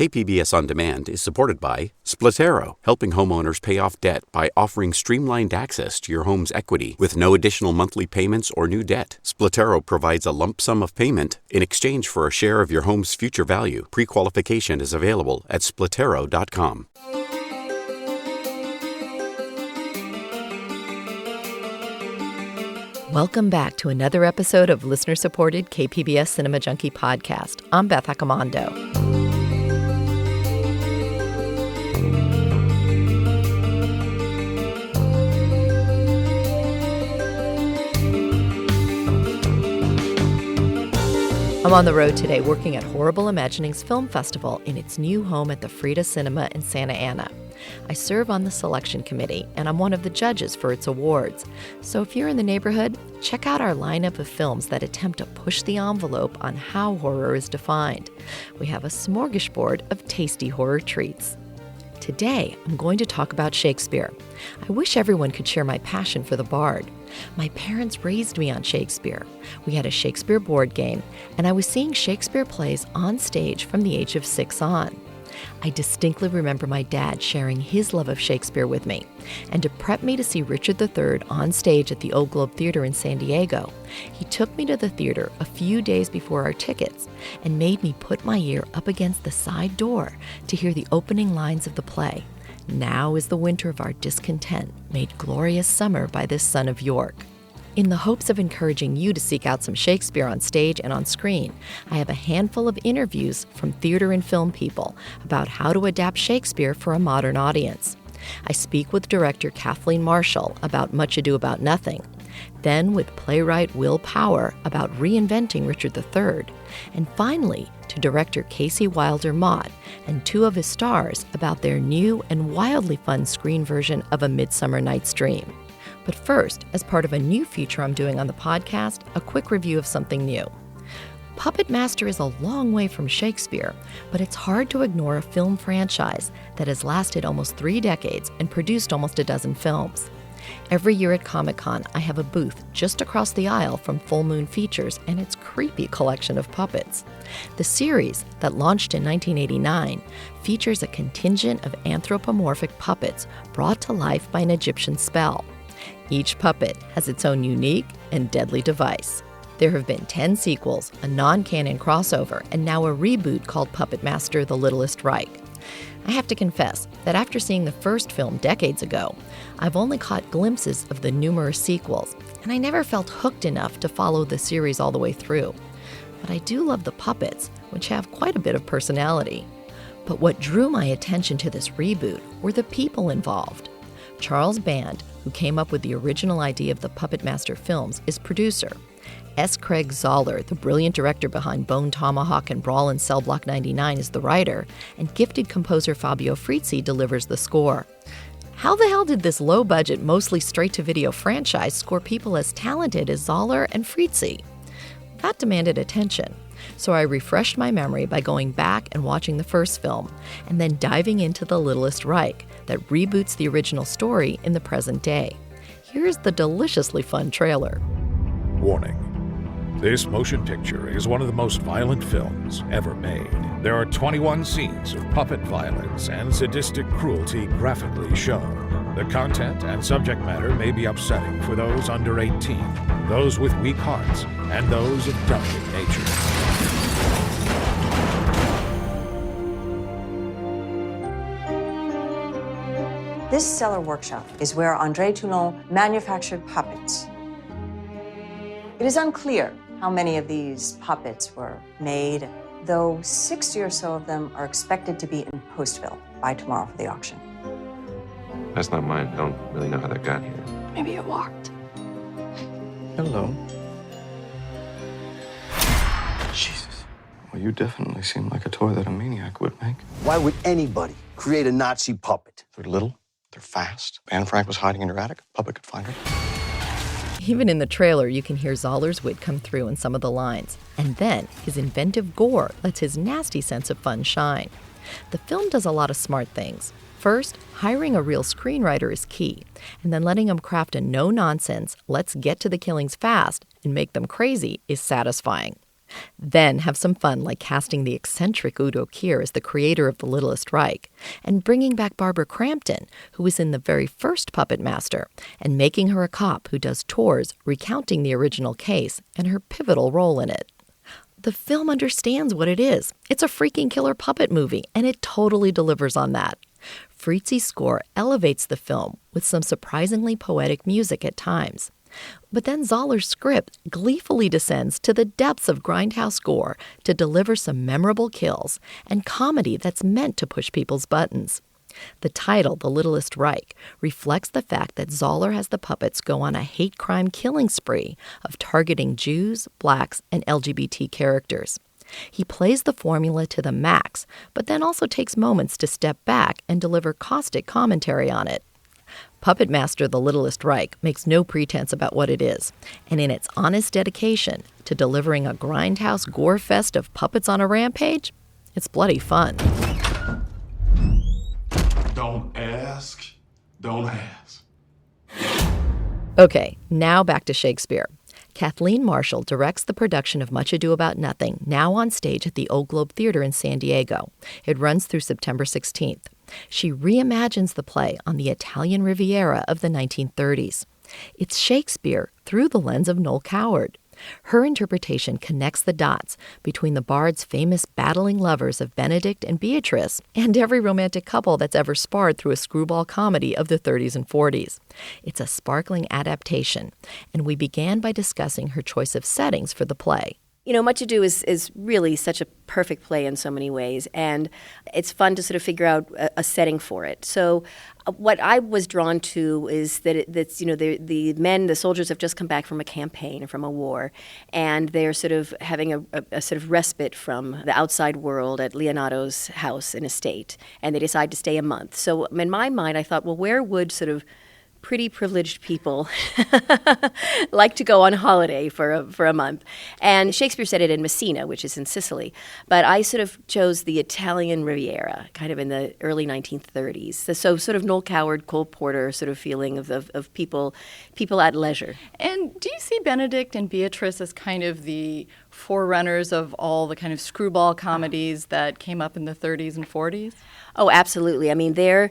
KPBS On Demand is supported by Splatero, helping homeowners pay off debt by offering streamlined access to your home's equity with no additional monthly payments or new debt. Splatero provides a lump sum of payment in exchange for a share of your home's future value. Pre-qualification is available at splatero.com. Welcome back to another episode of listener-supported KPBS Cinema Junkie podcast. I'm Beth Accomando. I'm on the road today working at Horrible Imaginings Film Festival in its new home at the Frida Cinema in Santa Ana. I serve on the selection committee, and I'm one of the judges for its awards. So if you're in the neighborhood, check out our lineup of films that attempt to push the envelope on how horror is defined. We have a smorgasbord of tasty horror treats. Today, I'm going to talk about Shakespeare. I wish everyone could share my passion for the bard. My parents raised me on Shakespeare. We had a Shakespeare board game, and I was seeing Shakespeare plays on stage from the age of 6 on. I distinctly remember my dad sharing his love of Shakespeare with me, and to prep me to see Richard III on stage at the Old Globe Theater in San Diego, he took me to the theater a few days before our tickets and made me put my ear up against the side door to hear the opening lines of the play. Now is the winter of our discontent made glorious summer by this son of York. In the hopes of encouraging you to seek out some Shakespeare on stage and on screen, I have a handful of interviews from theater and film people about how to adapt Shakespeare for a modern audience. I speak with director Kathleen Marshall about Much Ado About Nothing, then with playwright Will Power about reinventing Richard III, and finally to director Casey Wilder Mott and 2 of his stars about their new and wildly fun screen version of A Midsummer Night's Dream. But first, as part of a new feature I'm doing on the podcast, a quick review of something new. Puppet Master is a long way from Shakespeare, but it's hard to ignore a film franchise that has lasted almost 3 decades and produced almost a dozen films. Every year at Comic-Con, I have a booth just across the aisle from Full Moon Features and its creepy collection of puppets. The series, that launched in 1989, features a contingent of anthropomorphic puppets brought to life by an Egyptian spell. Each puppet has its own unique and deadly device. There have been 10 sequels, a non-canon crossover, and now a reboot called Puppet Master: The Littlest Reich. I have to confess that after seeing the first film decades ago, I've only caught glimpses of the numerous sequels, and I never felt hooked enough to follow the series all the way through. But I do love the puppets, which have quite a bit of personality. But what drew my attention to this reboot were the people involved. Charles Band, who came up with the original idea of the Puppet Master films, is producer. S. Craig Zoller, the brilliant director behind Bone Tomahawk and Brawl in Cell Block 99, is the writer, and gifted composer Fabio Frizzi delivers the score. How the hell did this low-budget, mostly straight-to-video franchise score people as talented as Zoller and Frizzi? That demanded attention, so I refreshed my memory by going back and watching the first film, and then diving into The Littlest Reich, that reboots the original story in the present day. Here's the deliciously fun trailer. Warning. This motion picture is one of the most violent films ever made. There are 21 scenes of puppet violence and sadistic cruelty graphically shown. The content and subject matter may be upsetting for those under 18, those with weak hearts, and those of delicate nature. This cellar workshop is where André Toulon manufactured puppets. It is unclear how many of these puppets were made, though 60 or so of them are expected to be in Postville by tomorrow for the auction. That's not mine. I don't really know how that got here. Maybe it walked. Hello. Jesus. Well, you definitely seem like a toy that a maniac would make. Why would anybody create a Nazi puppet? They're little, they're fast. Anne Frank was hiding in her attic. Puppet could find her. Even in the trailer, you can hear Zoller's wit come through in some of the lines. And then, his inventive gore lets his nasty sense of fun shine. The film does a lot of smart things. First, hiring a real screenwriter is key, and then letting him craft a no-nonsense, let's get to the killings fast and make them crazy is satisfying. Then have some fun like casting the eccentric Udo Kier as the creator of The Littlest Reich, and bringing back Barbara Crampton, who was in the very first Puppet Master, and making her a cop who does tours recounting the original case and her pivotal role in it. The film understands what it is. It's a freaking killer puppet movie, and it totally delivers on that. Fritzi's score elevates the film with some surprisingly poetic music at times. But then Zoller's script gleefully descends to the depths of grindhouse gore to deliver some memorable kills and comedy that's meant to push people's buttons. The title, The Littlest Reich, reflects the fact that Zoller has the puppets go on a hate crime killing spree of targeting Jews, blacks, and LGBT characters. He plays the formula to the max, but then also takes moments to step back and deliver caustic commentary on it. Puppet Master The Littlest Reich makes no pretense about what it is, and in its honest dedication to delivering a grindhouse gore fest of puppets on a rampage, it's bloody fun. Don't ask, don't ask. Okay, now back to Shakespeare. Kathleen Marshall directs the production of Much Ado About Nothing, now on stage at the Old Globe Theater in San Diego. It runs through September 16th. She reimagines the play on the Italian Riviera of the 1930s. It's Shakespeare through the lens of Noel Coward. Her interpretation connects the dots between the bard's famous battling lovers of Benedict and Beatrice and every romantic couple that's ever sparred through a screwball comedy of the 30s and 40s. It's a sparkling adaptation, and we began by discussing her choice of settings for the play. You know, Much Ado is really such a perfect play in so many ways, and it's fun to sort of figure out a setting for it. So what I was drawn to is that the soldiers have just come back from a campaign, from a war, and they're sort of having a sort of respite from the outside world at Leonato's house and estate, and they decide to stay a month. So in my mind, I thought, well, where would sort of pretty privileged people like to go on holiday for a month? And Shakespeare said it in Messina, which is in Sicily. But I sort of chose the Italian Riviera, kind of in the early 1930s. So sort of Noel Coward, Cole Porter sort of feeling of people at leisure. And do you see Benedict and Beatrice as kind of the forerunners of all the kind of screwball comedies that came up in the 30s and 40s? Oh, absolutely. I mean, their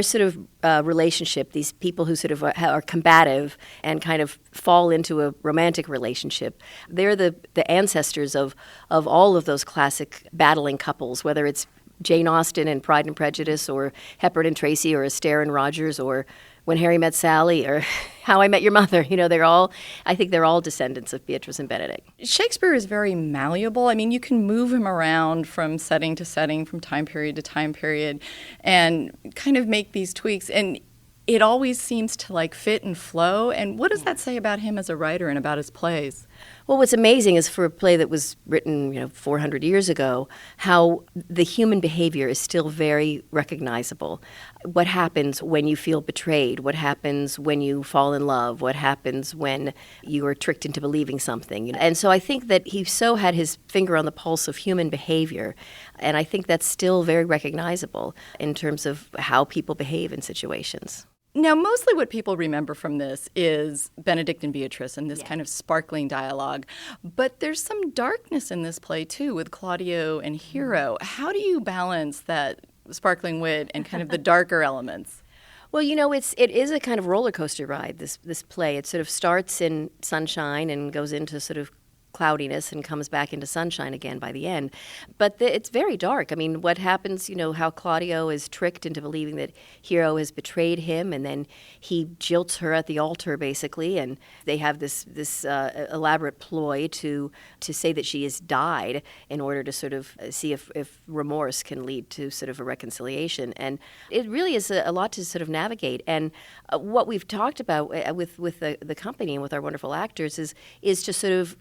sort of relationship, these people who sort of are combative and kind of fall into a romantic relationship, they're the ancestors of all of those classic battling couples, whether it's Jane Austen and Pride and Prejudice, or Hepburn and Tracy, or Astaire and Rogers, or When Harry Met Sally, or How I Met Your Mother. You know, I think they're all descendants of Beatrice and Benedict. Shakespeare is very malleable. I mean, you can move him around from setting to setting, from time period to time period, and kind of make these tweaks. And it always seems to like fit and flow. And what does that say about him as a writer and about his plays? Well, what's amazing is for a play that was written, 400 years ago, how the human behavior is still very recognizable. What happens when you feel betrayed? What happens when you fall in love? What happens when you are tricked into believing something? And so I think that he so had his finger on the pulse of human behavior, and I think that's still very recognizable in terms of how people behave in situations. Now, mostly what people remember from this is Benedict and Beatrice and this kind of sparkling dialogue. But there's some darkness in this play, too, with Claudio and Hero. How do you balance that sparkling wit and kind of the darker elements? Well, it is a kind of roller coaster ride, this play. It sort of starts in sunshine and goes into sort of cloudiness and comes back into sunshine again by the end. But it's very dark. I mean, what happens, how Claudio is tricked into believing that Hero has betrayed him, and then he jilts her at the altar, basically, and they have this elaborate ploy to say that she has died in order to sort of see if remorse can lead to sort of a reconciliation. And it really is a lot to sort of navigate. And what we've talked about with the company and with our wonderful actors is to sort of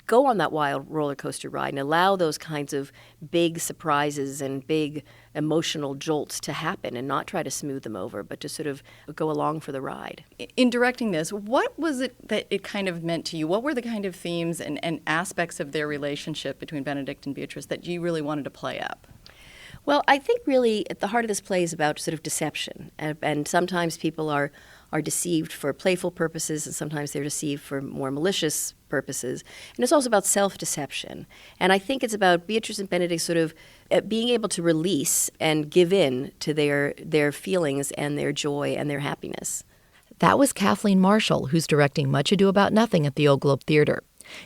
go on that wild roller coaster ride and allow those kinds of big surprises and big emotional jolts to happen, and not try to smooth them over, but to sort of go along for the ride. In directing this, what was it that it kind of meant to you? What were the kind of themes and aspects of their relationship between Benedict and Beatrice that you really wanted to play up? Well, I think really at the heart of this play is about sort of deception. And sometimes people are deceived for playful purposes, and sometimes they're deceived for more malicious purposes. And it's also about self-deception. And I think it's about Beatrice and Benedict sort of being able to release and give in to their feelings and their joy and their happiness. That was Kathleen Marshall, who's directing Much Ado About Nothing at the Old Globe Theater.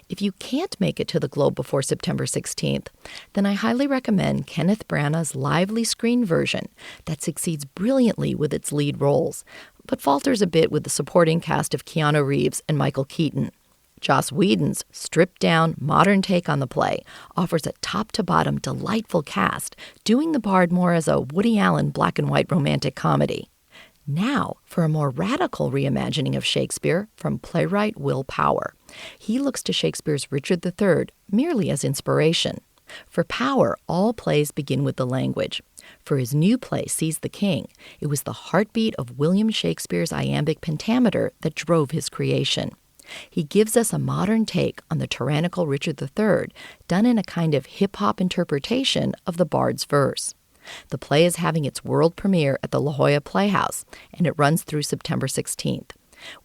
If you can't make it to the Globe before September 16th, then I highly recommend Kenneth Branagh's lively screen version that succeeds brilliantly with its lead roles, but falters a bit with the supporting cast of Keanu Reeves and Michael Keaton. Joss Whedon's stripped-down, modern take on the play offers a top-to-bottom delightful cast, doing the Bard more as a Woody Allen black-and-white romantic comedy. Now, for a more radical reimagining of Shakespeare from playwright Will Power. He looks to Shakespeare's Richard III merely as inspiration. For Power, all plays begin with the language. For his new play, Seize the King, it was the heartbeat of William Shakespeare's iambic pentameter that drove his creation. He gives us a modern take on the tyrannical Richard III, done in a kind of hip-hop interpretation of the Bard's verse. The play is having its world premiere at the La Jolla Playhouse, and it runs through September 16th.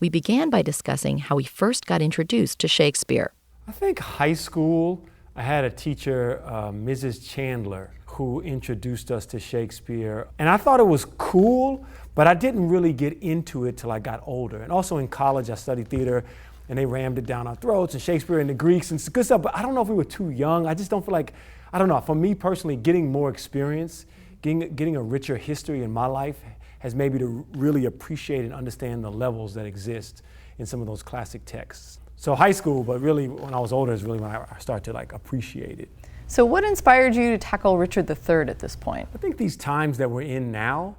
We began by discussing how he first got introduced to Shakespeare. I think high school, I had a teacher, Mrs. Chandler, who introduced us to Shakespeare. And I thought it was cool, but I didn't really get into it till I got older. And also in college, I studied theater, and they rammed it down our throats, and Shakespeare and the Greeks and good stuff. But I don't know if we were too young. I just don't feel like, I don't know, for me personally, getting more experience, getting a richer history in my life has made me to really appreciate and understand the levels that exist in some of those classic texts. So high school, but really when I was older is really when I started to appreciate it. So what inspired you to tackle Richard III at this point? I think these times that we're in now,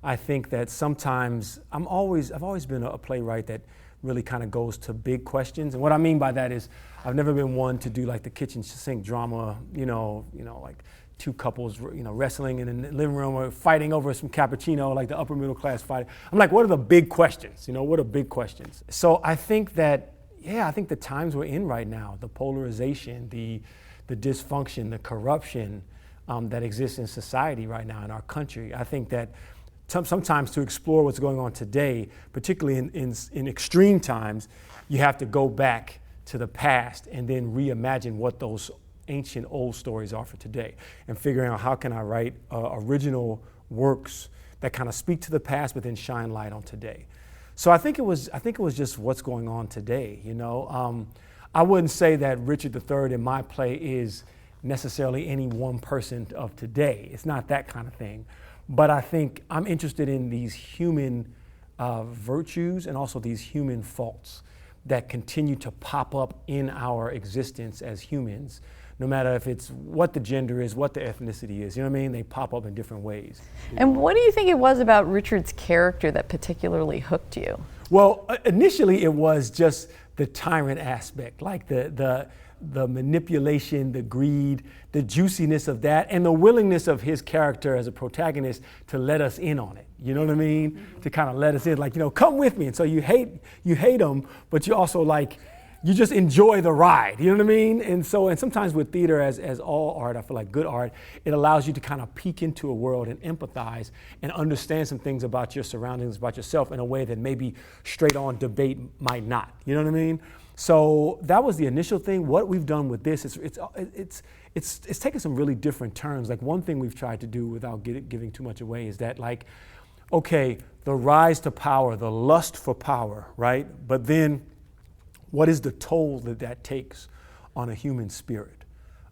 I think that sometimes I've always been a playwright that really kind of goes to big questions. And what I mean by that is I've never been one to do like the kitchen sink drama, like two couples, wrestling in the living room or fighting over some cappuccino, like the upper middle class fight. I'm like, what are the big questions? What are big questions? So I think that, I think the times we're in right now, the polarization, the dysfunction, the corruption that exists in society right now in our country, I think that sometimes to explore what's going on today, particularly in extreme times, you have to go back to the past and then reimagine what those ancient old stories are for today, and figuring out how can I write original works that kind of speak to the past but then shine light on today. So I think it was just what's going on today. I wouldn't say that Richard III in my play is necessarily any one person of today. It's not that kind of thing. But I think I'm interested in these human virtues and also these human faults that continue to pop up in our existence as humans, no matter if it's what the gender is, what the ethnicity is. You know what I mean? They pop up in different ways. And what do you think it was about Richard's character that particularly hooked you? Well, initially it was just the tyrant aspect, like the manipulation, the greed, the juiciness of that, and the willingness of his character as a protagonist to let us in on it. You know what I mean? Mm-hmm. To kind of let us in, like, come with me. And so you hate him, but you also you just enjoy the ride. You know what I mean? And sometimes with theater, as all art, I feel like good art, it allows you to kind of peek into a world and empathize and understand some things about your surroundings, about yourself in a way that maybe straight on debate might not. You know what I mean? So that was the initial thing. What we've done with this is it's taken some really different turns. Like one thing we've tried to do without giving too much away is that okay, the rise to power, the lust for power, right? But then what is the toll that takes on a human spirit?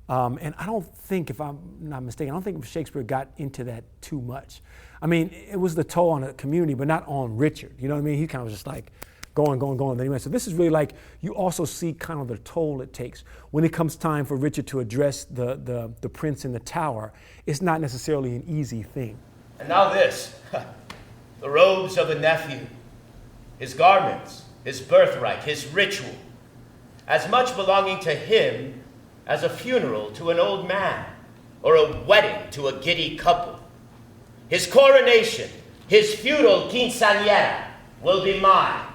And I don't think, if I'm not mistaken, I don't think Shakespeare got into that too much. I mean, it was the toll on a community, but not on Richard. You know what I mean? He kind of was just like going. Then he went. So this is really you also see kind of the toll it takes. When it comes time for Richard to address the prince in the tower, it's not necessarily an easy thing. And now this, the robes of the nephew, his garments, his birthright, his ritual, as much belonging to him as a funeral to an old man or a wedding to a giddy couple. His coronation, his feudal quinceañera will be mine.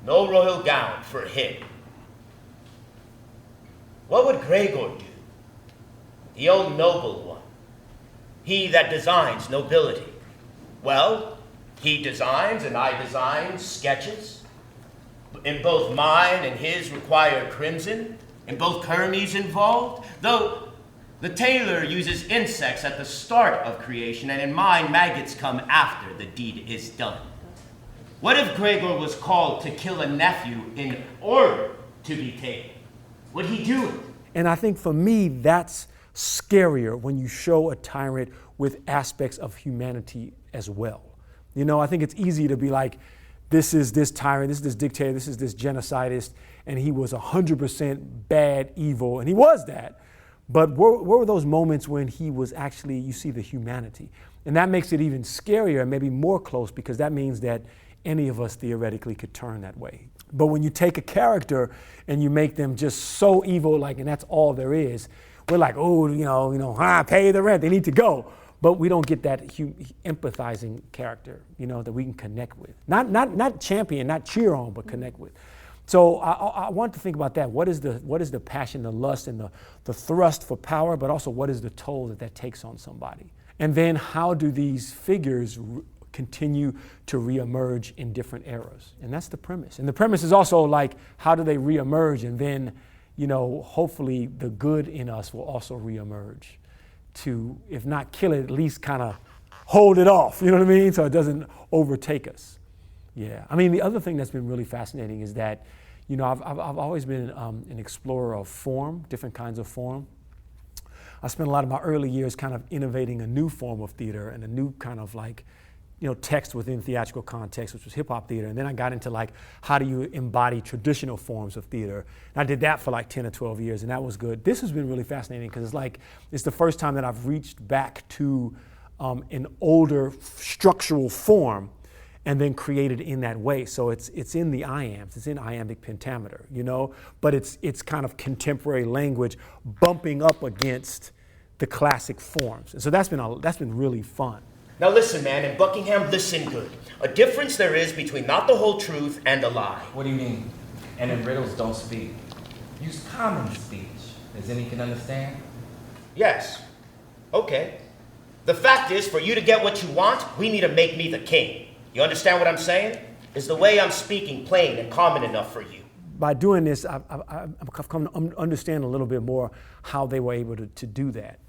No royal gown for him. What would Gregor do? The old noble one. he that designs nobility. Well, he designs and I design sketches. In both mine and his require crimson, and both Hermes involved, though the tailor uses insects at the start of creation, and in mine maggots come after the deed is done. What if Gregor was called to kill a nephew in order to be taken? Would he do it? And I think for me, that's scarier when you show a tyrant with aspects of humanity as well. You know, I think it's easy to be like, this is this tyrant, this is this dictator, this is this genocidist, and he was 100% bad, evil, and he was that. But where were those moments when he was actually, you see the humanity? And that makes it even scarier and maybe more close, because that means that any of us theoretically could turn that way. But when you take a character and you make them just so evil, like, and that's all there is, we're like, oh, pay the rent, they need to go. But we don't get that empathizing character, that we can connect with. Not champion, not cheer on, but connect with. So I want to think about that. What is the passion, the lust, and the thrust for power, but also what is the toll that takes on somebody? And then how do these figures continue to reemerge in different eras? And that's the premise. And the premise is also like, how do they reemerge? And then, hopefully the good in us will also reemerge to, if not kill it, at least kind of hold it off, you know what I mean? So it doesn't overtake us. Yeah, I mean, the other thing that's been really fascinating is that, I've always been an explorer of form, different kinds of form. I spent a lot of my early years kind of innovating a new form of theater and a new kind of text within theatrical context, which was hip hop theater. And then I got into how do you embody traditional forms of theater? And I did that for 10 or 12 years, and that was good. This has been really fascinating because it's the first time that I've reached back to an older structural form and then created in that way. So it's in the iambs, it's in iambic pentameter, but it's kind of contemporary language bumping up against the classic forms. And so that's been really fun. Now listen, man, in Buckingham, listen good. A difference there is between not the whole truth and a lie. What do you mean? And in riddles, don't speak. Use common speech, as any can understand. Yes. Okay. The fact is, for you to get what you want, we need to make me the king. You understand what I'm saying? Is the way I'm speaking plain and common enough for you? By doing this, I've come to understand a little bit more how they were able to do that,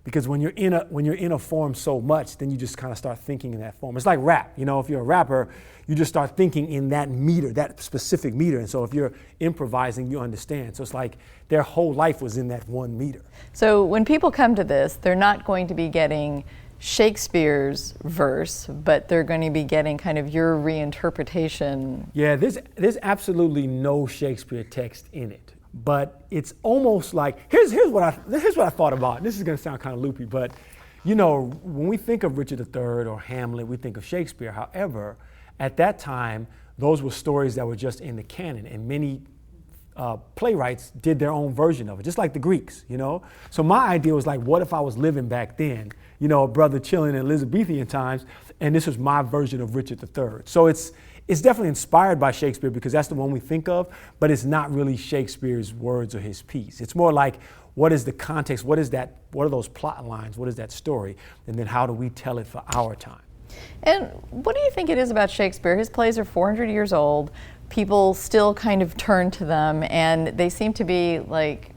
because when you're in a form so much, then you just kind of start thinking in that form. It's like rap, if you're a rapper, you just start thinking in that meter, that specific meter. And so if you're improvising, you understand. So it's like their whole life was in that one meter. So when people come to this, they're not going to be getting Shakespeare's verse, but they're going to be getting kind of your reinterpretation. Yeah, there's absolutely no Shakespeare text in it. But it's almost like, here's what I thought about. This is going to sound kind of loopy, but when we think of Richard III or Hamlet, we think of Shakespeare. However, at that time, those were stories that were just in the canon, and many playwrights did their own version of it, just like the Greeks, So my idea was what if I was living back then, a brother chilling in Elizabethan times, and this was my version of Richard III. So it's definitely inspired by Shakespeare because that's the one we think of, but it's not really Shakespeare's words or his piece. It's more like, what is the context? What are those plot lines? What is that story? And then how do we tell it for our time? And what do you think it is about Shakespeare? His plays are 400 years old. People still kind of turn to them, and they seem to be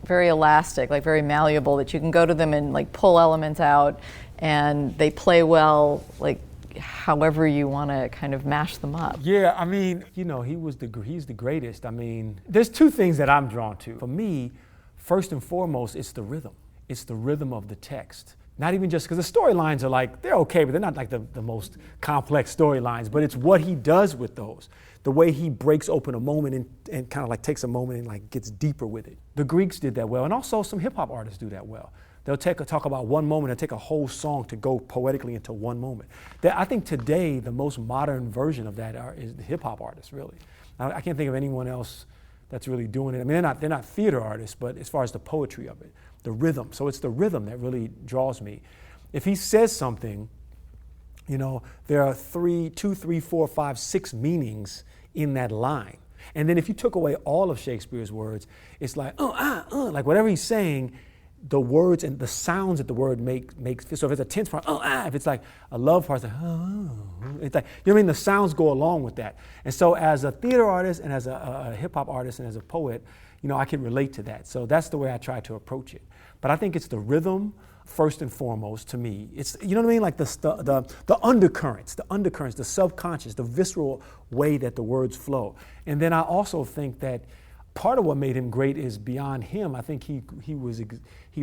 very elastic, very malleable, that you can go to them and pull elements out, and they play well, however you want to kind of mash them up. Yeah, I mean, he's the greatest. I mean, there's two things that I'm drawn to. For me, first and foremost, it's the rhythm. It's the rhythm of the text. Not even just because the storylines are they're okay, but they're not the most complex storylines, but it's what he does with those. The way he breaks open a moment and kind of takes a moment and gets deeper with it. The Greeks did that well, and also some hip hop artists do that well. They'll talk about one moment and take a whole song to go poetically into one moment. I think today the most modern version of that is the hip hop artists, really. I can't think of anyone else that's really doing it. I mean, they're not theater artists, but as far as the poetry of it, the rhythm. So it's the rhythm that really draws me. If he says something, there are 2, 3, 4, 5, 6 meanings in that line. And then if you took away all of Shakespeare's words, it's like whatever he's saying, the words and the sounds that the word makes. So if it's a tense part, if it's like a love part, it's like, it's like, you know what I mean? The sounds go along with that. And so as a theater artist and as a hip hop artist and as a poet, I can relate to that. So that's the way I try to approach it. But I think it's the rhythm first and foremost to me. It's, you know what I mean? Like the undercurrents, the subconscious, the visceral way that the words flow. And then I also think that part of what made him great is beyond him. I think he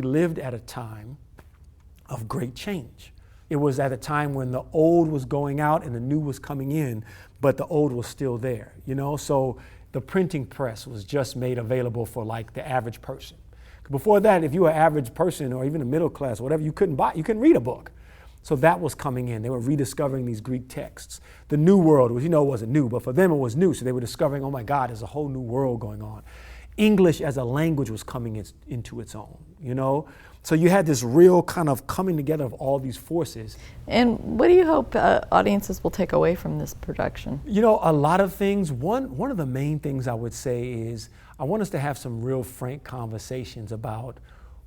lived at a time of great change. It was at a time when the old was going out and the new was coming in, but the old was still there, So the printing press was just made available for like the average person. Before that, if you were an average person or even a middle class or whatever, you couldn't read a book. So that was coming in. They were rediscovering these Greek texts. The New World was, it wasn't new, but for them it was new. So they were discovering, oh my God, there's a whole new world going on. English as a language was coming into its own, So you had this real kind of coming together of all these forces. And what do you hope audiences will take away from this production? A lot of things. One of the main things I would say is I want us to have some real frank conversations about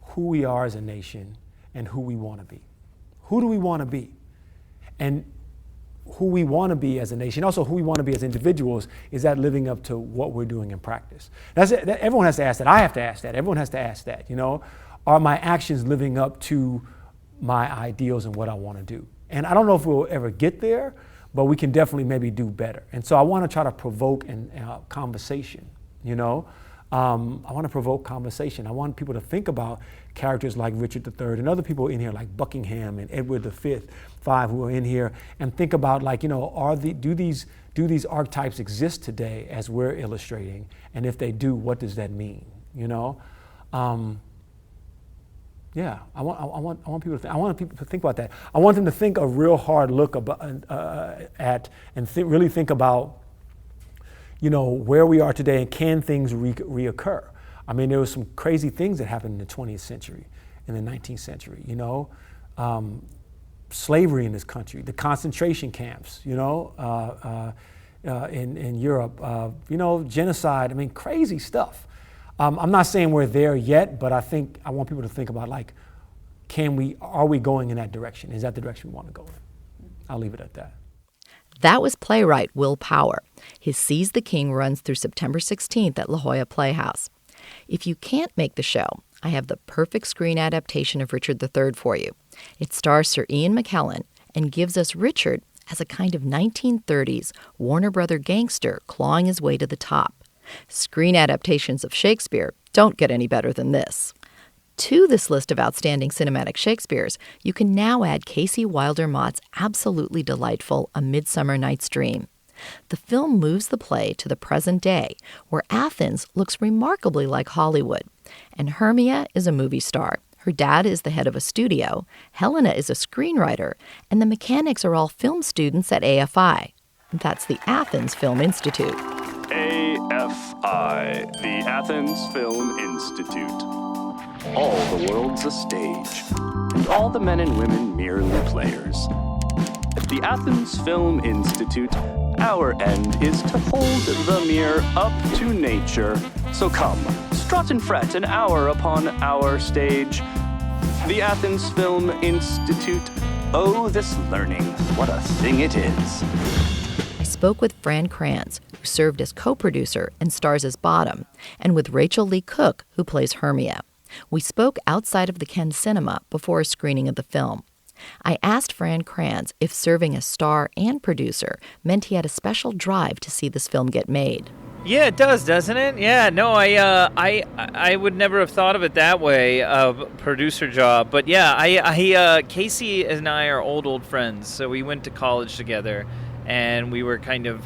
who we are as a nation and who we want to be. Who do we want to be? And who we want to be as a nation, also who we want to be as individuals, is that living up to what we're doing in practice? Everyone has to ask that. I have to ask that. Everyone has to ask that, Are my actions living up to my ideals and what I want to do? And I don't know if we'll ever get there, but we can definitely maybe do better. And so I want to try to provoke conversation, I want to provoke conversation. I want people to think about characters like Richard III and other people in here like Buckingham and Edward V who are in here, and think about do these archetypes exist today as we're illustrating? And if they do, what does that mean? Yeah, I want people to think. I want people to think about that. I want them to think a real hard look at really think about, where we are today and can things reoccur. I mean, there were some crazy things that happened in the 20th century, in the 19th century. Slavery in this country, the concentration camps. In Europe, genocide. I mean, crazy stuff. I'm not saying we're there yet, but I want people to think about are we going in that direction? Is that the direction we want to go in? I'll leave it at that. That was playwright Will Power. His Seize the King runs through September 16th at La Jolla Playhouse. If you can't make the show, I have the perfect screen adaptation of Richard III for you. It stars Sir Ian McKellen and gives us Richard as a kind of 1930s Warner Brother gangster clawing his way to the top. Screen adaptations of Shakespeare don't get any better than this. To this list of outstanding cinematic Shakespeares, you can now add Casey Wilder-Mott's absolutely delightful A Midsummer Night's Dream. The film moves the play to the present day, where Athens looks remarkably like Hollywood. And Hermia is a movie star. Her dad is the head of a studio, Helena is a screenwriter, and the mechanics are all film students at AFI. That's the Athens Film Institute. AFI, the Athens Film Institute. All the world's a stage, and all the men and women merely players. At the Athens Film Institute, our end is to hold the mirror up to nature. So come, strut and fret an hour upon our stage. The Athens Film Institute, oh, this learning, what a thing it is. I spoke with Fran Kranz, who served as co-producer and stars as Bottom, and with Rachel Lee Cook, who plays Hermia. We spoke outside of the Ken Cinema before a screening of the film. I asked Fran Kranz if serving as star and producer meant he had a special drive to see this film get made. Yeah, it does, doesn't it? Yeah, no, I would never have thought of it that way, producer job. But yeah, Casey and I are old friends, so we went to college together, and we were kind of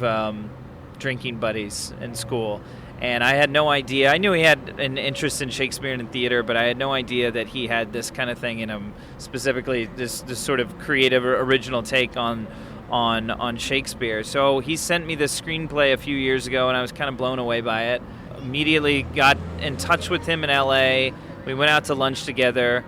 drinking buddies in school. And I had no idea. I knew he had an interest in Shakespeare and in theater, but I had no idea that he had this kind of thing in him, specifically this sort of creative or original take on Shakespeare. So he sent me this screenplay a few years ago, and I was kind of blown away by it. Immediately got in touch with him in LA. We went out to lunch together,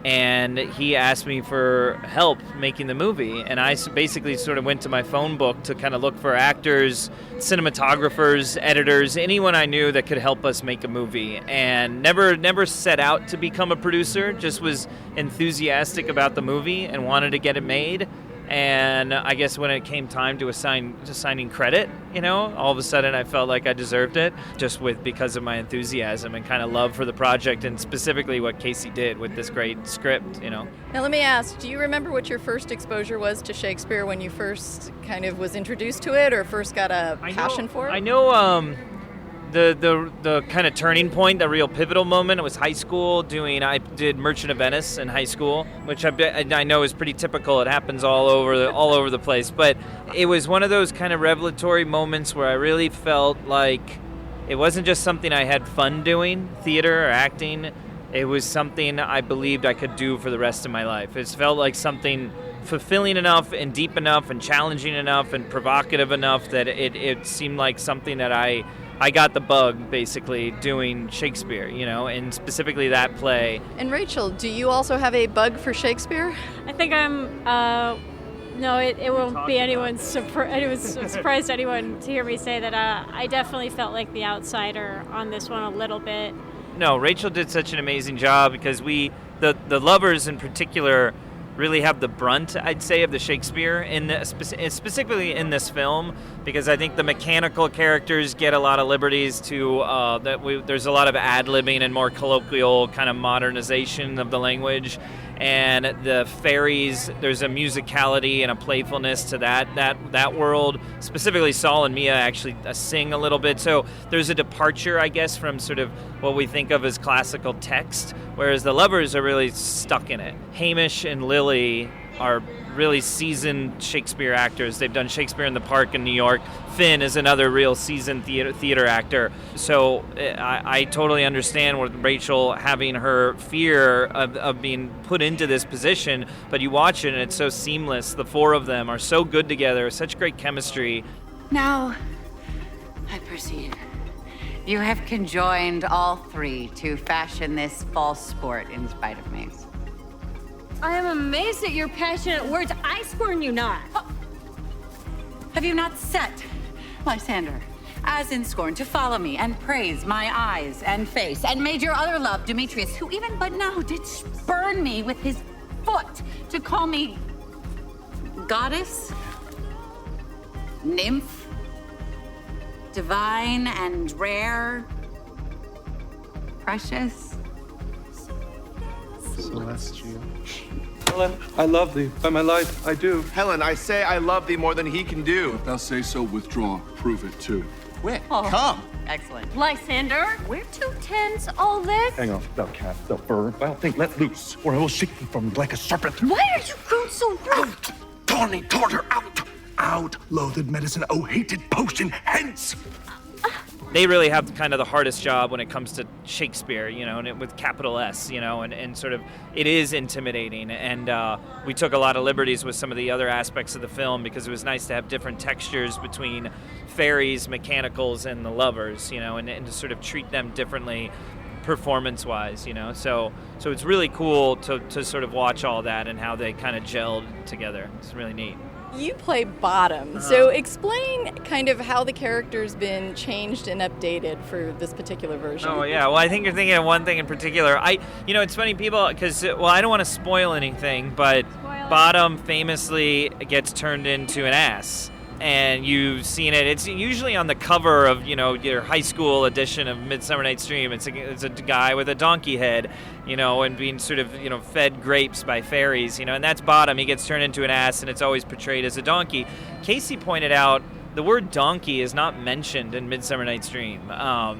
and he asked me for help making the movie. And I basically sort of went to my phone book to kind of look for actors, cinematographers, editors, anyone I knew that could help us make a movie. And never set out to become a producer, just was enthusiastic about the movie and wanted to get it made. And I guess when it came time to assigning credit, all of a sudden I felt like I deserved it, just because of my enthusiasm and kind of love for the project, and specifically what Casey did with this great script, Now let me ask, do you remember what your first exposure was to Shakespeare, when you first kind of was introduced to it or first got a passion for it? I know the kind of turning point, the real pivotal moment, was high school. I did Merchant of Venice in high school, which I know is pretty typical. It happens all over the place, but it was one of those kind of revelatory moments where I really felt like it wasn't just something I had fun doing, theater or acting. It was something I believed I could do for the rest of my life. It felt like something fulfilling enough and deep enough and challenging enough and provocative enough that it seemed like something that I got the bug, basically, doing Shakespeare, and specifically that play. And Rachel, do you also have a bug for Shakespeare? I think I'm, no, it won't be anyone's surprise to anyone to hear me say that I definitely felt like the outsider on this one a little bit. No, Rachel did such an amazing job, because the lovers in particular really have the brunt, I'd say, of the Shakespeare, specifically in this film, because I think the mechanical characters get a lot of liberties to, there's a lot of ad-libbing and more colloquial kind of modernization of the language, and the fairies, there's a musicality and a playfulness to that world. Specifically, Saul and Mia actually sing a little bit, so there's a departure, I guess, from sort of what we think of as classical text, whereas the lovers are really stuck in it. Hamish and Lily are really seasoned Shakespeare actors. They've done Shakespeare in the Park in New York. Finn is another real seasoned theater actor. So I totally understand with Rachel having her fear of being put into this position, but you watch it and it's so seamless. The four of them are so good together, such great chemistry. Now, I perceive you have conjoined all three to fashion this false sport in spite of me. I am amazed at your passionate words. I scorn you not. Oh. Have you not set Lysander, as in scorn, to follow me and praise my eyes and face, and made your other love, Demetrius, who even but now did spurn me with his foot, to call me goddess, nymph, divine and rare, precious, celestial. Helen, I love thee. By my life, I do. Helen, I say I love thee more than he can do. If thou say so, withdraw. Prove it, too. Quick, Oh. come. Excellent. Lysander, we're too tense, all this. Hang on, thou cat, thou bird. Thou think, let loose, or I will shake thee from like a serpent. Why are you grown so rude? Out! Tawny tartar, out! Out, loathed medicine, oh hated potion, hence! They really have kind of the hardest job when it comes to Shakespeare, and with capital S, and sort of it is intimidating. And we took a lot of liberties with some of the other aspects of the film, because it was nice to have different textures between fairies, mechanicals, and the lovers, and to sort of treat them differently performance-wise, So it's really cool to sort of watch all that and how they kind of gelled together. It's really neat. You play Bottom, so explain kind of how the character's been changed and updated for this particular version. Oh yeah, well I think you're thinking of one thing in particular. It's funny, people, because I don't want to spoil anything, but Bottom famously gets turned into an ass. And you've seen it. It's usually on the cover of, your high school edition of Midsummer Night's Dream. It's a guy with a donkey head, and being sort of, fed grapes by fairies, and that's Bottom. He gets turned into an ass, and it's always portrayed as a donkey. Casey pointed out the word donkey is not mentioned in Midsummer Night's Dream.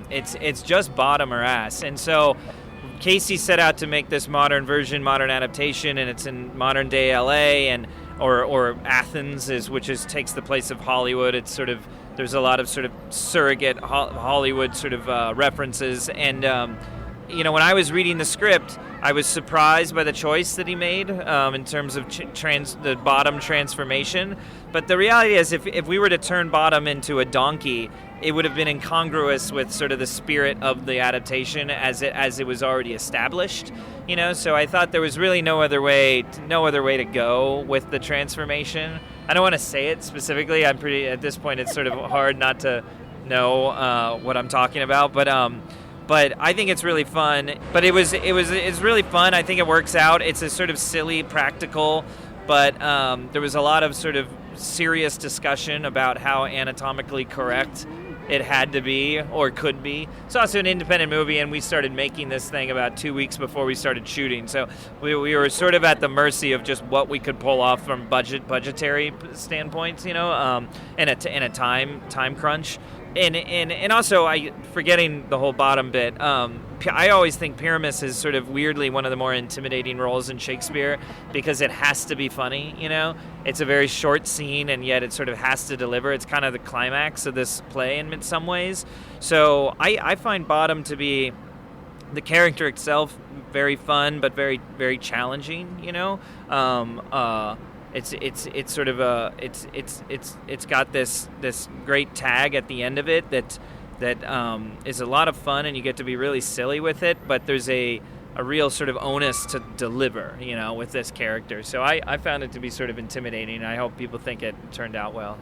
It's just Bottom or ass. And so Casey set out to make this modern version, modern adaptation, and it's in modern day LA or Athens, takes the place of Hollywood. It's sort of, there's a lot of sort of surrogate Hollywood sort of references, and when I was reading the script, I was surprised by the choice that he made in terms of the bottom transformation. But the reality is, if we were to turn Bottom into a donkey, it would have been incongruous with sort of the spirit of the adaptation as it was already established. So I thought there was really no other way to go with the transformation. I don't want to say it specifically. At this point, it's sort of hard not to know what I'm talking about, but I think it's really fun. But it's really fun. I think it works out. It's a sort of silly, practical, but there was a lot of sort of serious discussion about how anatomically correct it had to be or could be. It's also an independent movie, and we started making this thing about 2 weeks before we started shooting. So we were sort of at the mercy of just what we could pull off from budgetary standpoints, in a time crunch. And also, forgetting the whole Bottom bit, I always think Pyramus is sort of weirdly one of the more intimidating roles in Shakespeare because it has to be funny, It's a very short scene, and yet it sort of has to deliver. It's kind of the climax of this play in some ways. So I find Bottom to be, the character itself, very fun, but very, very challenging, It's sort of it's got this great tag at the end of it that is a lot of fun, and you get to be really silly with it, but there's a real sort of onus to deliver, with this character. So I found it to be sort of intimidating, and I hope people think it turned out well.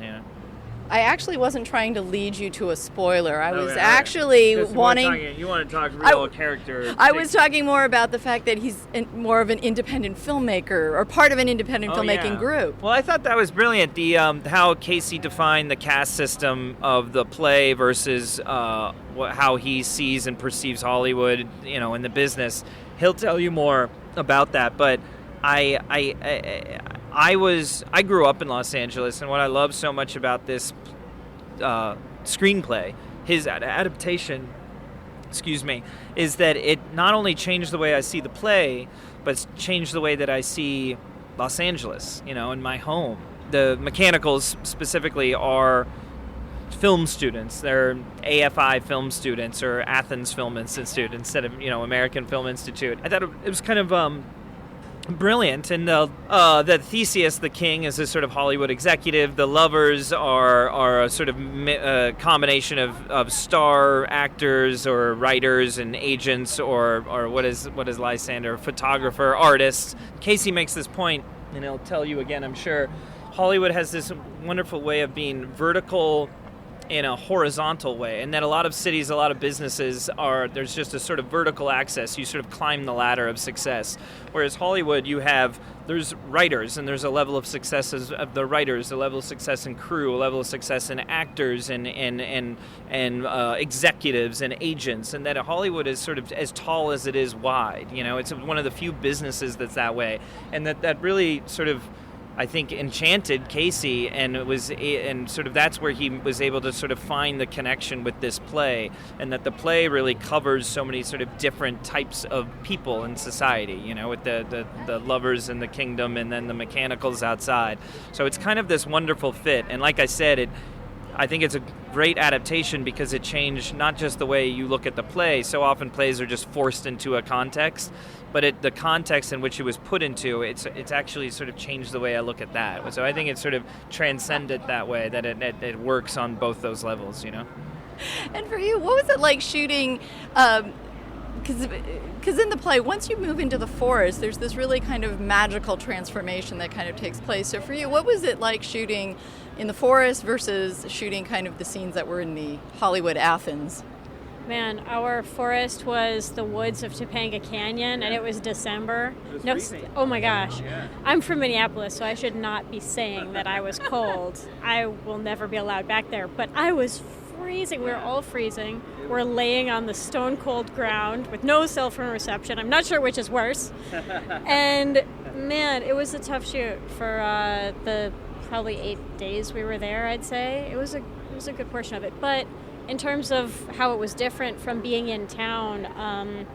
I actually wasn't trying to lead you to a spoiler. I was actually wanting... You want to talk real character. I was talking more about the fact that he's more of an independent filmmaker, or part of an independent filmmaking group. Well, I thought that was brilliant, the how Casey defined the caste system of the play versus how he sees and perceives Hollywood, in the business. He'll tell you more about that, but I grew up in Los Angeles, and what I love so much about this screenplay, his adaptation, is that it not only changed the way I see the play, but it's changed the way that I see Los Angeles, in my home. The Mechanicals specifically are film students. They're AFI film students or Athens Film Institute instead of, American Film Institute. I thought it was kind of brilliant, and the Theseus, the king, is a sort of Hollywood executive. The lovers are a sort of combination of star actors or writers and agents, or what is Lysander, photographer, artists. Casey makes this point, and he'll tell you again, I'm sure. Hollywood has this wonderful way of being vertical in a horizontal way, and that a lot of cities, a lot of businesses there's just a sort of vertical access. You sort of climb the ladder of success. Whereas Hollywood, there's writers, and there's a level of success of the writers, a level of success in crew, a level of success in actors and executives and agents, and that Hollywood is sort of as tall as it is wide. It's one of the few businesses that's that way, and that really sort of, I think, enchanted Casey, and that's where he was able to sort of find the connection with this play, and that the play really covers so many sort of different types of people in society, with the lovers in the kingdom and then the mechanicals outside. So it's kind of this wonderful fit, and like I said, I think it's a great adaptation because it changed not just the way you look at the play. So often plays are just forced into a context, but the context in which it was put into, it's actually sort of changed the way I look at that. So I think it's sort of transcended that way, that it works on both those levels, And for you, what was it like shooting? Because in the play, once you move into the forest, there's this really kind of magical transformation that kind of takes place. So for you, what was it like shooting in the forest versus shooting kind of the scenes that were in the Hollywood Athens? Man, our forest was the woods of Topanga Canyon, and it was December. Oh my gosh. Yeah. I'm from Minneapolis, so I should not be saying that I was cold. I will never be allowed back there, but I was freezing. We were all freezing. We're laying on the stone cold ground with no cell phone reception. I'm not sure which is worse. And man, it was a tough shoot for the probably 8 days we were there, I'd say. It was a good portion of it. But in terms of how it was different from being in town,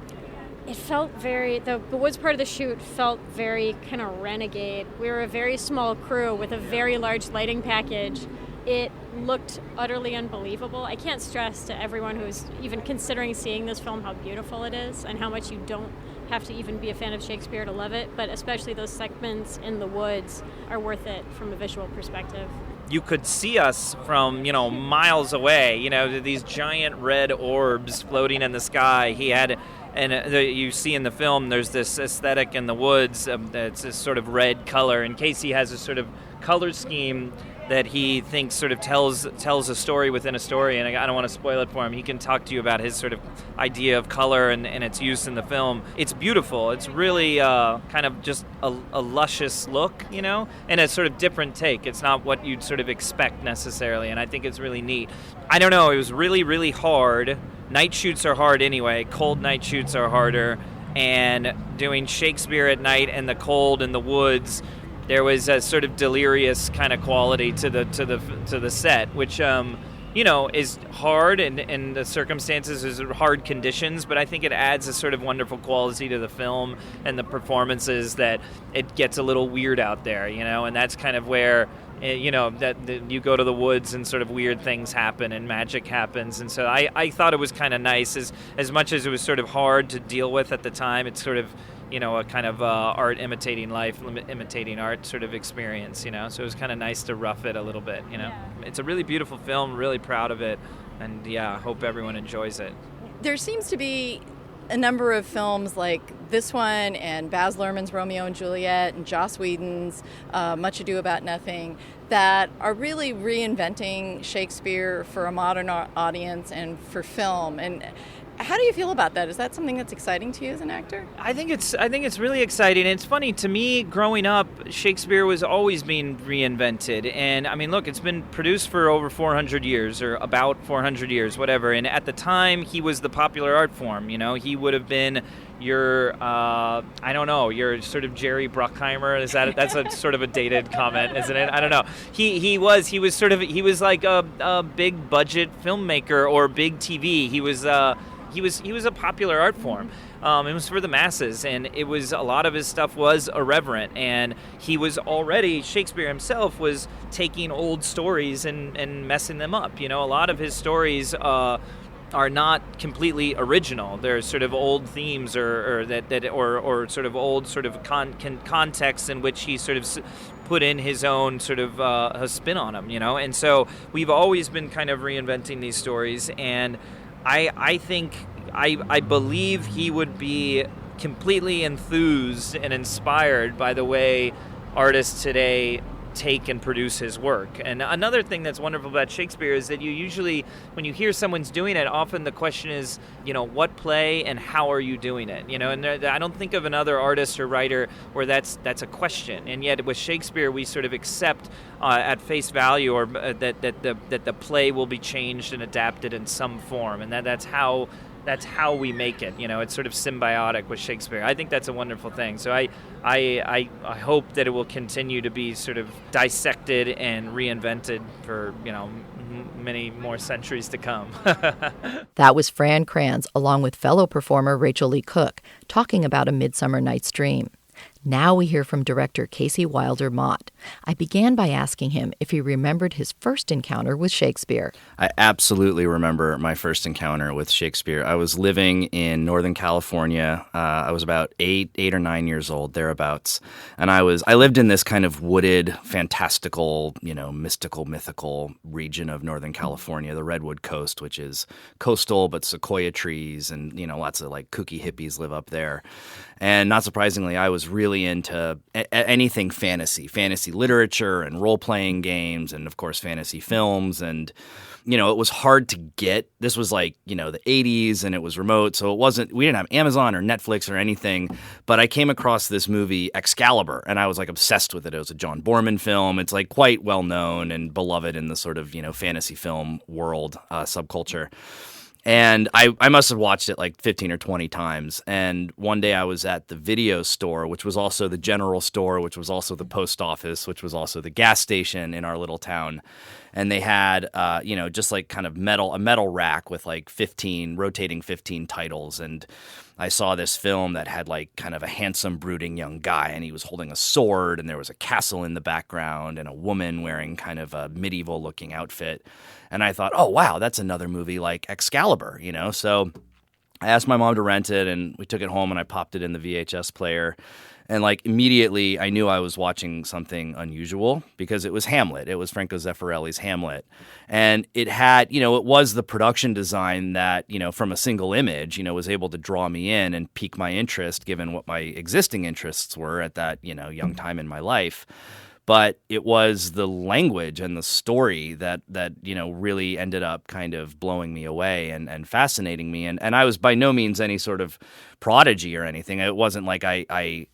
it felt the woods part of the shoot felt very kind of renegade. We were a very small crew with a very large lighting package, It looked utterly unbelievable. I can't stress to everyone who's even considering seeing this film how beautiful it is and how much you don't have to even be a fan of Shakespeare to love it, but especially those segments in the woods are worth it from a visual perspective. You could see us from, miles away, these giant red orbs floating in the sky. He had, you see in the film, there's this aesthetic in the woods that's this sort of red color, and Casey has a sort of color scheme that he thinks sort of tells a story within a story, and I don't want to spoil it for him. He can talk to you about his sort of idea of color and its use in the film. It's beautiful. It's really kind of just a luscious look, and a sort of different take. It's not what you'd sort of expect necessarily, and I think it's really neat. I don't know. It was really, really hard. Night shoots are hard anyway. Cold night shoots are harder, and doing Shakespeare at night in the cold in the woods, there was a sort of delirious kind of quality to the set, which is hard in the circumstances, is hard conditions, but I think it adds a sort of wonderful quality to the film and the performances that it gets a little weird out there, and that's kind of where that you go to the woods and sort of weird things happen and magic happens, and so I thought it was kind of nice, as much as it was sort of hard to deal with at the time. It's sort of a kind of art imitating life, imitating art sort of experience, so it was kind of nice to rough it a little bit, Yeah. It's a really beautiful film, really proud of it, and I hope everyone enjoys it. There seems to be a number of films like this one and Baz Luhrmann's Romeo and Juliet and Joss Whedon's Much Ado About Nothing that are really reinventing Shakespeare for a modern audience and for film. And how do you feel about that? Is that something that's exciting to you as an actor? I think it's really exciting. And it's funny, to me, growing up, Shakespeare was always being reinvented. And I mean, look, it's been produced for over 400 years, or about 400 years, whatever. And at the time, he was the popular art form. He would have been your your sort of Jerry Bruckheimer. That's a sort of a dated comment, isn't it? I don't know. He was like a big budget filmmaker or big TV. He was a popular art form. It was for the masses, and it was, a lot of his stuff was irreverent, and he was already, Shakespeare himself was taking old stories and messing them up. A lot of his stories are not completely original. They're sort of old themes or sort of old sort of contexts in which he sort of put in his own sort of a spin on them, And so we've always been kind of reinventing these stories, and I think I believe he would be completely enthused and inspired by the way artists today take and produce his work. And another thing that's wonderful about Shakespeare is that you usually, when you hear someone's doing it, often the question is, what play and how are you doing it? And I don't think of another artist or writer where that's a question. And yet with Shakespeare, we sort of accept at face value, or that the play will be changed and adapted in some form, and that's how we make it. It's sort of symbiotic with Shakespeare. I think that's a wonderful thing. So I hope that it will continue to be sort of dissected and reinvented for, many more centuries to come. That was Fran Kranz, along with fellow performer Rachel Lee Cook, talking about A Midsummer Night's Dream. Now we hear from director Casey Wilder Mott. I began by asking him if he remembered his first encounter with Shakespeare. I absolutely remember my first encounter with Shakespeare. I was living in Northern California. I was about 8 or 9 years old, thereabouts. And I lived in this kind of wooded, fantastical, mystical, mythical region of Northern California, the Redwood Coast, which is coastal, but sequoia trees and, lots of like kooky hippies live up there. And not surprisingly, I was really into anything fantasy literature and role-playing games and, of course, fantasy films. And, it was hard to get. This was like, the 80s and it was remote. So we didn't have Amazon or Netflix or anything. But I came across this movie, Excalibur, and I was like obsessed with it. It was a John Borman film. It's like quite well known and beloved in the sort of, fantasy film world subculture. And I must have watched it like 15 or 20 times. And one day I was at the video store, which was also the general store, which was also the post office, which was also the gas station in our little town. And they had, just like kind of a metal rack with like rotating 15 titles. And I saw this film that had like kind of a handsome, brooding young guy, and he was holding a sword, and there was a castle in the background, and a woman wearing kind of a medieval-looking outfit. And I thought, oh, wow, that's another movie like Excalibur, you know? So I asked my mom to rent it, and we took it home, and I popped it in the VHS player. And like immediately I knew I was watching something unusual because it was Hamlet. It was Franco Zeffirelli's Hamlet. And it had, you know, it was the production design that, you know, from a single image, you know, was able to draw me in and pique my interest given what my existing interests were at that, you know, young time in my life. But it was the language and the story that you know, really ended up kind of blowing me away and fascinating me. And I was by no means any sort of prodigy or anything. It wasn't like I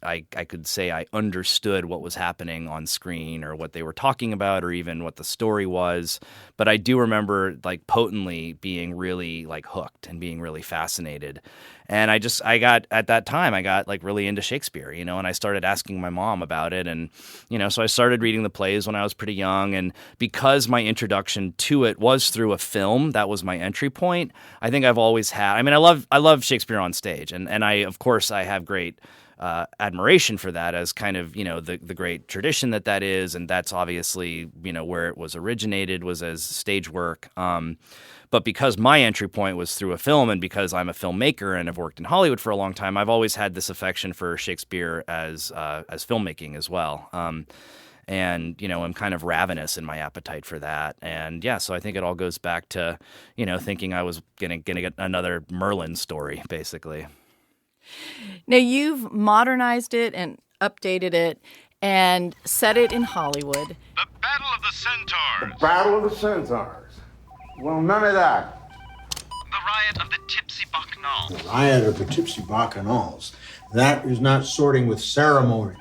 could say I understood what was happening on screen or what they were talking about or even what the story was. But I do remember like potently being really like hooked and being really fascinated. And I got like really into Shakespeare, you know, and I started asking my mom about it. And, you know, so I started reading the plays when I was pretty young. And because my introduction to it was through a film, that was my entry point. I think I've always had, I mean, I love Shakespeare on stage. And I, of course, I have great admiration for that as kind of, you know, the great tradition that is. And that's obviously, you know, where it was originated was as stage work. But because my entry point was through a film and because I'm a filmmaker and have worked in Hollywood for a long time, I've always had this affection for Shakespeare as filmmaking as well. And, you know, I'm kind of ravenous in my appetite for that. And yeah, so I think it all goes back to, you know, thinking I was gonna get another Merlin story, basically. Now, you've modernized it and updated it and set it in Hollywood. The Battle of the Centaurs. The Battle of the Centaurs. Well, none of that. The Riot of the Tipsy Bacchanals. The Riot of the Tipsy Bacchanals. That is not sorting with ceremony.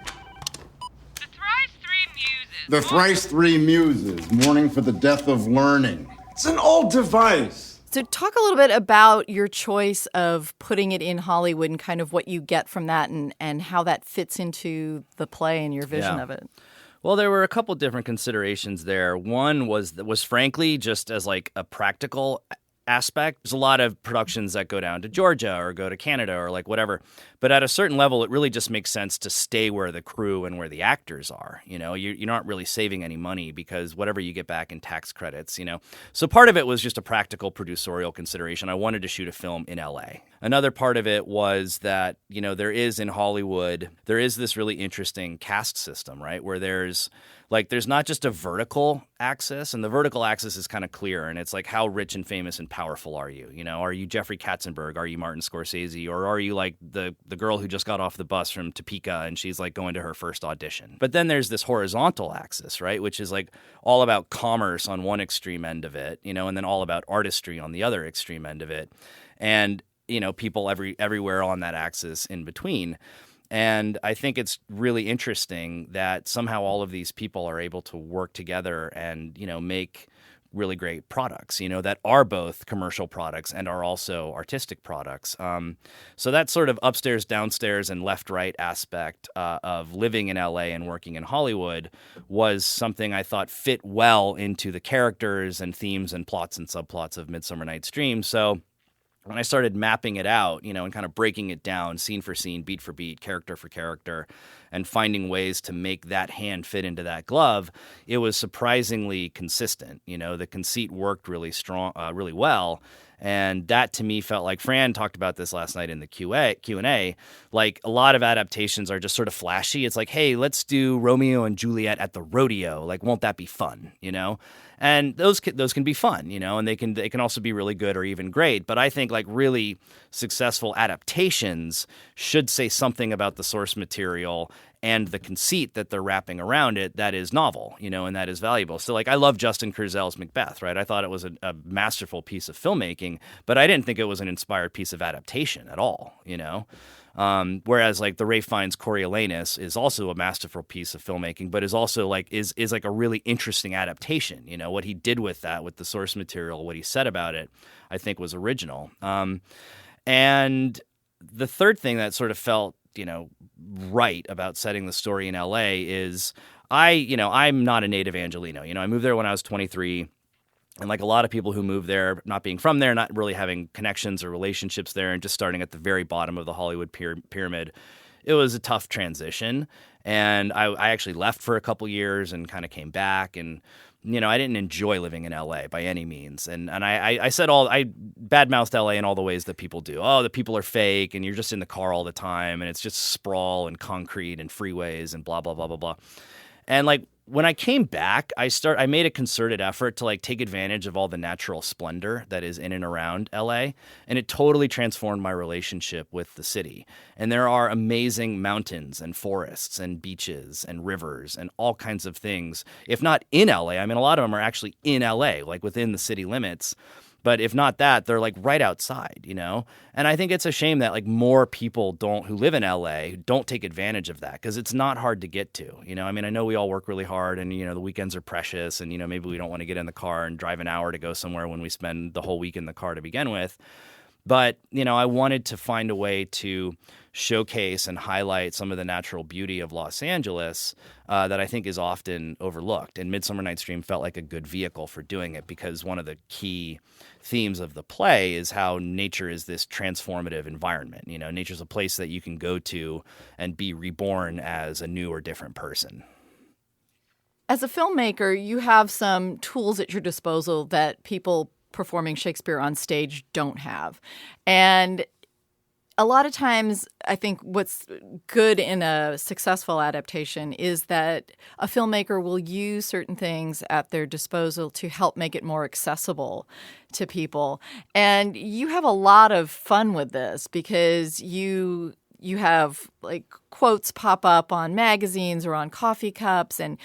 The Thrice Three Muses, mourning for the death of learning. It's an old device. So talk a little bit about your choice of putting it in Hollywood and kind of what you get from that and how that fits into the play and your vision of it. Well, there were a couple different considerations there. One was frankly just as like a practical aspect. There's a lot of productions that go down to Georgia or go to Canada or like whatever. But at a certain level, it really just makes sense to stay where the crew and where the actors are. You know, you're not really saving any money because whatever you get back in tax credits, you know. So part of it was just a practical producerial consideration. I wanted to shoot a film in LA. Another part of it was that, you know, there is in Hollywood, there is this really interesting caste system, right? Where there's not just a vertical axis, and the vertical axis is kind of clear, and it's like how rich and famous and powerful are you? You know, are you Jeffrey Katzenberg? Are you Martin Scorsese? Or are you like the girl who just got off the bus from Topeka and she's like going to her first audition? But then there's this horizontal axis, right, which is like all about commerce on one extreme end of it, you know, and then all about artistry on the other extreme end of it, and you know, people everywhere on that axis in between. And I think it's really interesting that somehow all of these people are able to work together and, you know, make really great products, you know, that are both commercial products and are also artistic products. So that sort of upstairs, downstairs, and left-right aspect of living in LA and working in Hollywood was something I thought fit well into the characters and themes and plots and subplots of Midsummer Night's Dream. So when I started mapping it out, you know, and kind of breaking it down scene for scene, beat for beat, character for character, and finding ways to make that hand fit into that glove, it was surprisingly consistent. You know, the conceit worked really strong, really well. And that to me felt like, Fran talked about this last night in the Q&A, like a lot of adaptations are just sort of flashy. It's like, hey, let's do Romeo and Juliet at the rodeo. Like, won't that be fun, you know? And those can be fun, you know, and they can also be really good or even great. But I think like really successful adaptations should say something about the source material and the conceit that they're wrapping around it that is novel, you know, and that is valuable. So like I love Justin Kurzel's Macbeth, right? I thought it was a masterful piece of filmmaking, but I didn't think it was an inspired piece of adaptation at all, you know? Whereas like the Ralph Fiennes Coriolanus is also a masterful piece of filmmaking, but is also like is like a really interesting adaptation. You know, what he did with that, with the source material, what he said about it, I think was original. And the third thing that sort of felt, you know, right about setting the story in LA is I'm not a native Angelino. You know, I moved there when I was 23. And like a lot of people who move there, not being from there, not really having connections or relationships there, and just starting at the very bottom of the Hollywood pyramid, it was a tough transition. And I actually left for a couple years and kind of came back. And, you know, I didn't enjoy living in LA by any means. And I said I badmouthed LA in all the ways that people do. Oh, the people are fake and you're just in the car all the time and it's just sprawl and concrete and freeways and blah, blah, blah, blah, blah. And like, when I came back, I made a concerted effort to like take advantage of all the natural splendor that is in and around LA, and it totally transformed my relationship with the city. And there are amazing mountains and forests and beaches and rivers and all kinds of things. If not in LA, I mean, a lot of them are actually in LA, like within the city limits. But if not that, they're like right outside, you know? And I think it's a shame that like more people who live in LA don't take advantage of that, because it's not hard to get to, you know? I mean, I know we all work really hard and, you know, the weekends are precious and, you know, maybe we don't want to get in the car and drive an hour to go somewhere when we spend the whole week in the car to begin with. But, you know, I wanted to find a way to showcase and highlight some of the natural beauty of Los Angeles that I think is often overlooked. And Midsummer Night's Dream felt like a good vehicle for doing it, because one of the key themes of the play is how nature is this transformative environment. You know, nature's a place that you can go to and be reborn as a new or different person. As a filmmaker, you have some tools at your disposal that people performing Shakespeare on stage don't have. And a lot of times, I think what's good in a successful adaptation is that a filmmaker will use certain things at their disposal to help make it more accessible to people. And you have a lot of fun with this, because you have like quotes pop up on magazines or on coffee cups. And,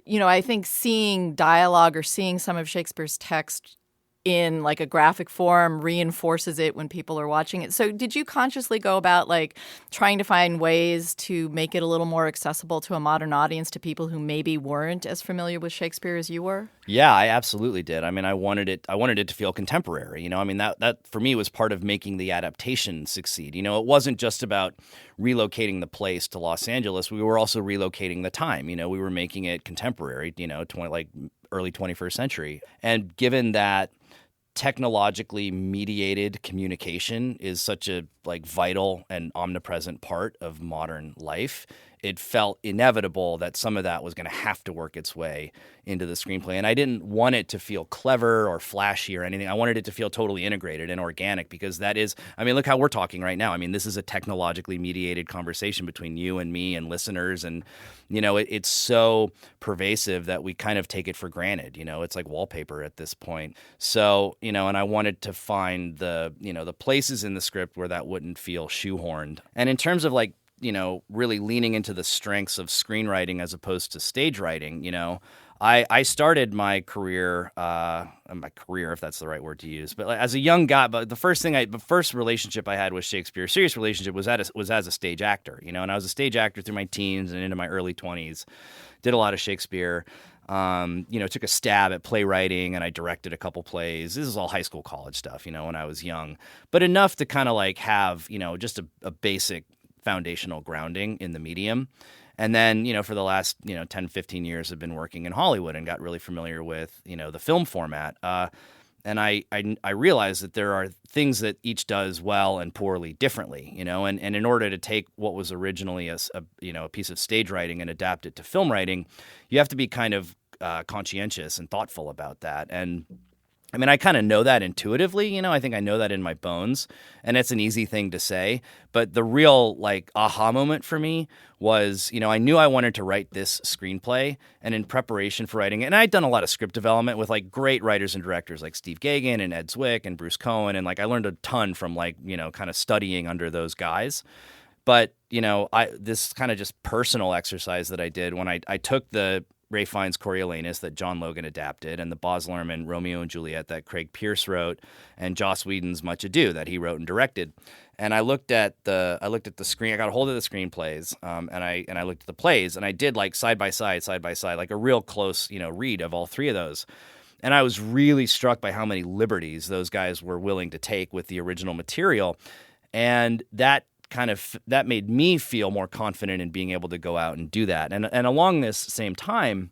you know, I think seeing dialogue or seeing some of Shakespeare's text in like a graphic form reinforces it when people are watching it. So did you consciously go about like trying to find ways to make it a little more accessible to a modern audience, to people who maybe weren't as familiar with Shakespeare as you were? Yeah, I absolutely did. I mean, I wanted it to feel contemporary, you know? I mean, that for me was part of making the adaptation succeed. You know, it wasn't just about relocating the place to Los Angeles. We were also relocating the time. You know, we were making it contemporary, you know, early 21st century. And given that technologically mediated communication is such a like vital and omnipresent part of modern life, it felt inevitable that some of that was going to have to work its way into the screenplay. And I didn't want it to feel clever or flashy or anything. I wanted it to feel totally integrated and organic, because that is, I mean, look how we're talking right now. I mean, this is a technologically mediated conversation between you and me and listeners. And, you know, it's so pervasive that we kind of take it for granted. You know, it's like wallpaper at this point. So, you know, and I wanted to find the places in the script where that wouldn't feel shoehorned. And in terms of like, you know, really leaning into the strengths of screenwriting as opposed to stage writing, you know, I started my career, if that's the right word to use, but as a young guy. But the first relationship I had with Shakespeare, serious relationship, was as a stage actor, you know, and I was a stage actor through my teens and into my early 20s. Did a lot of Shakespeare. You know, took a stab at playwriting, and I directed a couple plays. This is all high school, college stuff, you know, when I was young, but enough to kind of like have, you know, just a basic foundational grounding in the medium. And then, you know, for the last, you know, 10, 15 years, I've been working in Hollywood and got really familiar with, you know, the film format. And I realized that there are things that each does well and poorly differently, you know, and in order to take what was originally a piece of stage writing and adapt it to film writing, you have to be kind of conscientious and thoughtful about that. And I mean, I kind of know that intuitively, you know, I think I know that in my bones, and it's an easy thing to say. But the real like aha moment for me was, you know, I knew I wanted to write this screenplay, and in preparation for writing it, and I'd done a lot of script development with like great writers and directors like Steve Gagin and Ed Zwick and Bruce Cohen. And like I learned a ton from like, you know, kind of studying under those guys. But, you know, this kind of just personal exercise that I did when I took the Ray Fiennes' Coriolanus that John Logan adapted, and the Baz Luhrmann Romeo and Juliet that Craig Pearce wrote, and Joss Whedon's Much Ado that he wrote and directed. And I looked at the screen. I got a hold of the screenplays, and I looked at the plays, and I did like side by side, like a real close, you know, read of all three of those. And I was really struck by how many liberties those guys were willing to take with the original material, and that made me feel more confident in being able to go out and do that. And along this same time,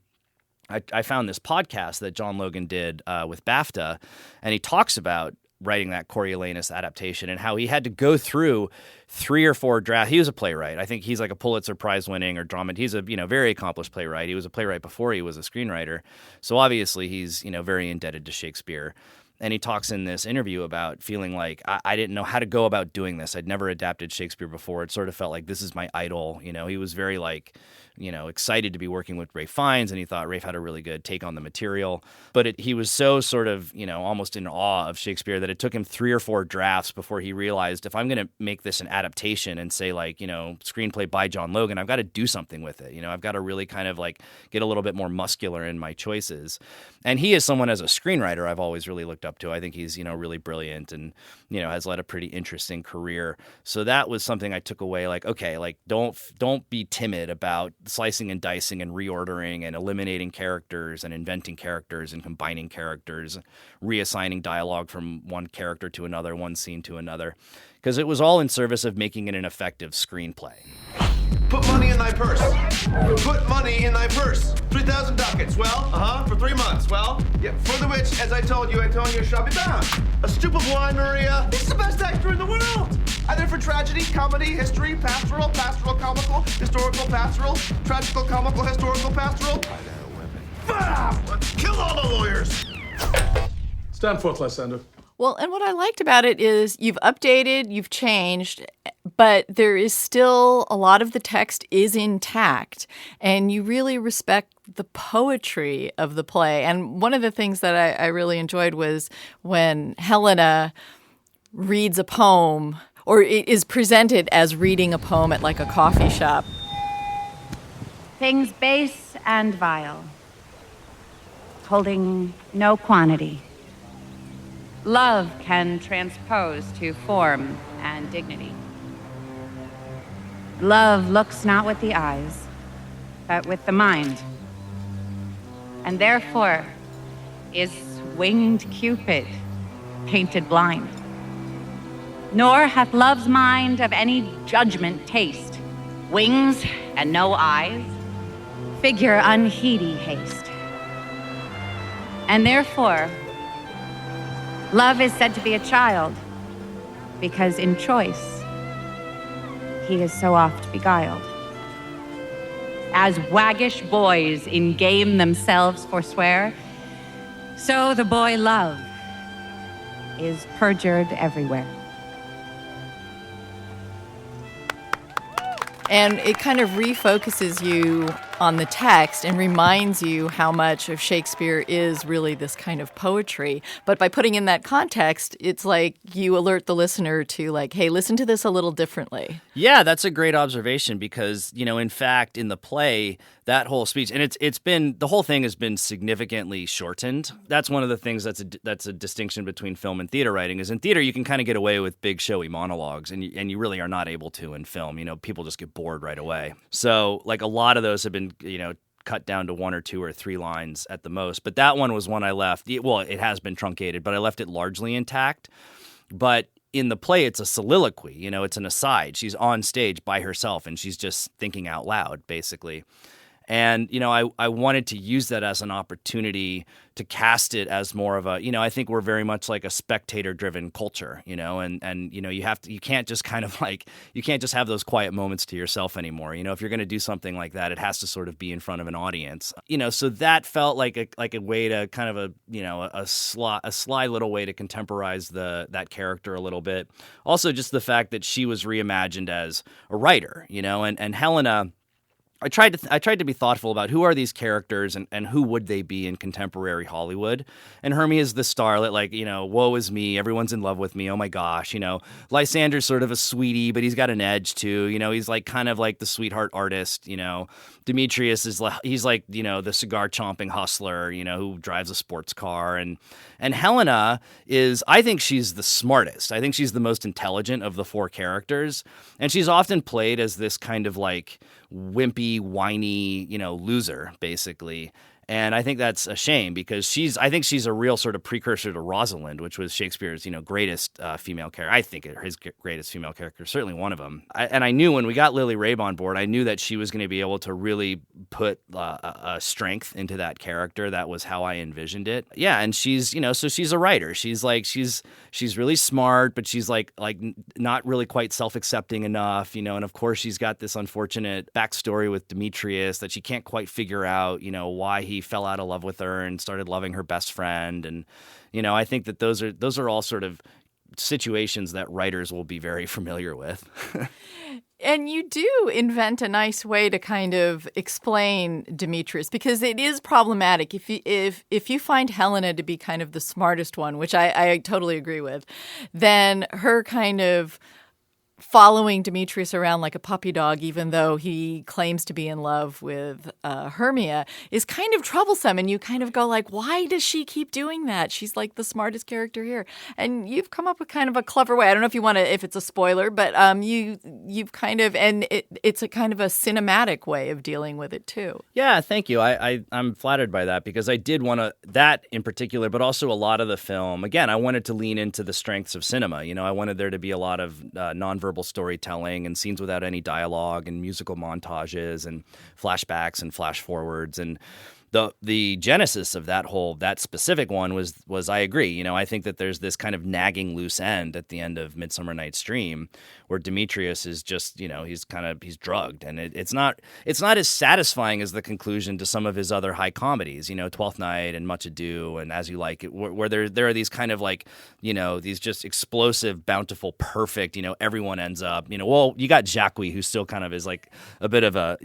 I found this podcast that John Logan did with BAFTA, and he talks about writing that Coriolanus adaptation and how he had to go through 3 or 4 drafts. He was a playwright. I think he's like a Pulitzer Prize winning or drama. He's a very accomplished playwright. He was a playwright before he was a screenwriter. So obviously he's very indebted to Shakespeare. And he talks in this interview about feeling like I didn't know how to go about doing this. I'd never adapted Shakespeare before. It sort of felt like this is my idol. He was very excited to be working with Ralph Fiennes, and he thought Ralph had a really good take on the material. But he was so sort of, almost in awe of Shakespeare that it took him 3 or 4 drafts before he realized, if I'm going to make this an adaptation and say screenplay by John Logan, I've got to do something with it. I've got to really kind of get a little bit more muscular in my choices. And he is someone, as a screenwriter, I've always really looked up to. I think he's, really brilliant and, has led a pretty interesting career. So that was something I took away, don't be timid about slicing and dicing and reordering and eliminating characters and inventing characters and combining characters, reassigning dialogue from one character to another, one scene to another, because it was all in service of making it an effective screenplay. Put money in thy purse. Put money in thy purse. 3,000 ducats. Well, for 3 months. Well, yeah, for the which, as I told you, Antonio shall be bound. A stoop of wine, Maria. This is the best actor in the world. Either for tragedy, comedy, history, pastoral, comical, historical, pastoral, tragical, comical, historical, pastoral. Kill all the lawyers. Stand forth, Lysander. Well, and what I liked about it is you've updated, you've changed, but there is still a lot of the text is intact, and you really respect the poetry of the play. And one of the things that I really enjoyed was when Helena reads a poem, or it is presented as reading a poem at a coffee shop. Things base and vile, holding no quantity. Love can transpose to form and dignity. Love looks not with the eyes, but with the mind, and therefore is winged Cupid painted blind. Nor hath love's mind of any judgment taste, wings and no eyes, figure unheedy haste. And therefore, love is said to be a child, because in choice, he is so oft beguiled. As waggish boys in game themselves forswear, so the boy love is perjured everywhere. And it kind of refocuses you on the text and reminds you how much of Shakespeare is really this kind of poetry. But by putting in that context, it's like you alert the listener to hey, listen to this a little differently. Yeah, that's a great observation because, in fact, in the play, that whole speech, and it's been, the whole thing has been significantly shortened. That's one of the things that's a distinction between film and theater writing, is in theater you can kind of get away with big showy monologues and you really are not able to in film. People just get bored right away. So a lot of those have been, cut down to 1 or 2 or 3 lines at the most. But that one was one I left. Well, it has been truncated, but I left it largely intact. But in the play, it's a soliloquy. It's an aside. She's on stage by herself, and she's just thinking out loud, basically. And, I wanted to use that as an opportunity to cast it as more of a, I think we're very much like a spectator-driven culture, and you can't just kind of you can't just have those quiet moments to yourself anymore. If you're going to do something like that, it has to sort of be in front of an audience. So that felt like a way to kind of a sly little way to contemporize that character a little bit. Also, just the fact that she was reimagined as a writer, and Helena. I tried to be thoughtful about who are these characters and who would they be in contemporary Hollywood. And Hermia is the starlet, woe is me, everyone's in love with me, oh my gosh, Lysander's sort of a sweetie, but he's got an edge too, he's kind of like the sweetheart artist, Demetrius is he's the cigar chomping hustler, who drives a sports car, and Helena is, I think she's the smartest. I think she's the most intelligent of the 4 characters, and she's often played as this kind of wimpy, whiny, loser, basically. And I think that's a shame because I think she's a real sort of precursor to Rosalind, which was Shakespeare's, greatest female character. I think his greatest female character, certainly one of them. And I knew when we got Lily Rabe on board, I knew that she was going to be able to really put a strength into that character. That was how I envisioned it. Yeah, and she's, so she's a writer. She's really smart, but she's like not really quite self-accepting enough, and of course she's got this unfortunate backstory with Demetrius that she can't quite figure out, why he fell out of love with her and started loving her best friend. And, I think that those are all sort of situations that writers will be very familiar with. And you do invent a nice way to kind of explain Demetrius, because it is problematic. If you find Helena to be kind of the smartest one, which I totally agree with, then her kind of following Demetrius around like a puppy dog, even though he claims to be in love with Hermia, is kind of troublesome. And you kind of go like, why does she keep doing that? She's like the smartest character here. And you've come up with kind of a clever way. I don't know if it's a spoiler, but you've kind of, and it's a kind of a cinematic way of dealing with it too. Yeah, thank you. I'm flattered by that because I did want to, that in particular, but also a lot of the film. Again, I wanted to lean into the strengths of cinema. I wanted there to be a lot of nonverbal storytelling and scenes without any dialogue and musical montages and flashbacks and flash forwards. And the genesis of that specific one was I agree. I think that there's this kind of nagging loose end at the end of Midsummer Night's Dream where Demetrius is just, he's drugged, and it's not as satisfying as the conclusion to some of his other high comedies, Twelfth Night and Much Ado and As You Like It, where there are these kind of like, these just explosive, bountiful, perfect, everyone ends up, well, you got Jacques, who still kind of is like a bit of a,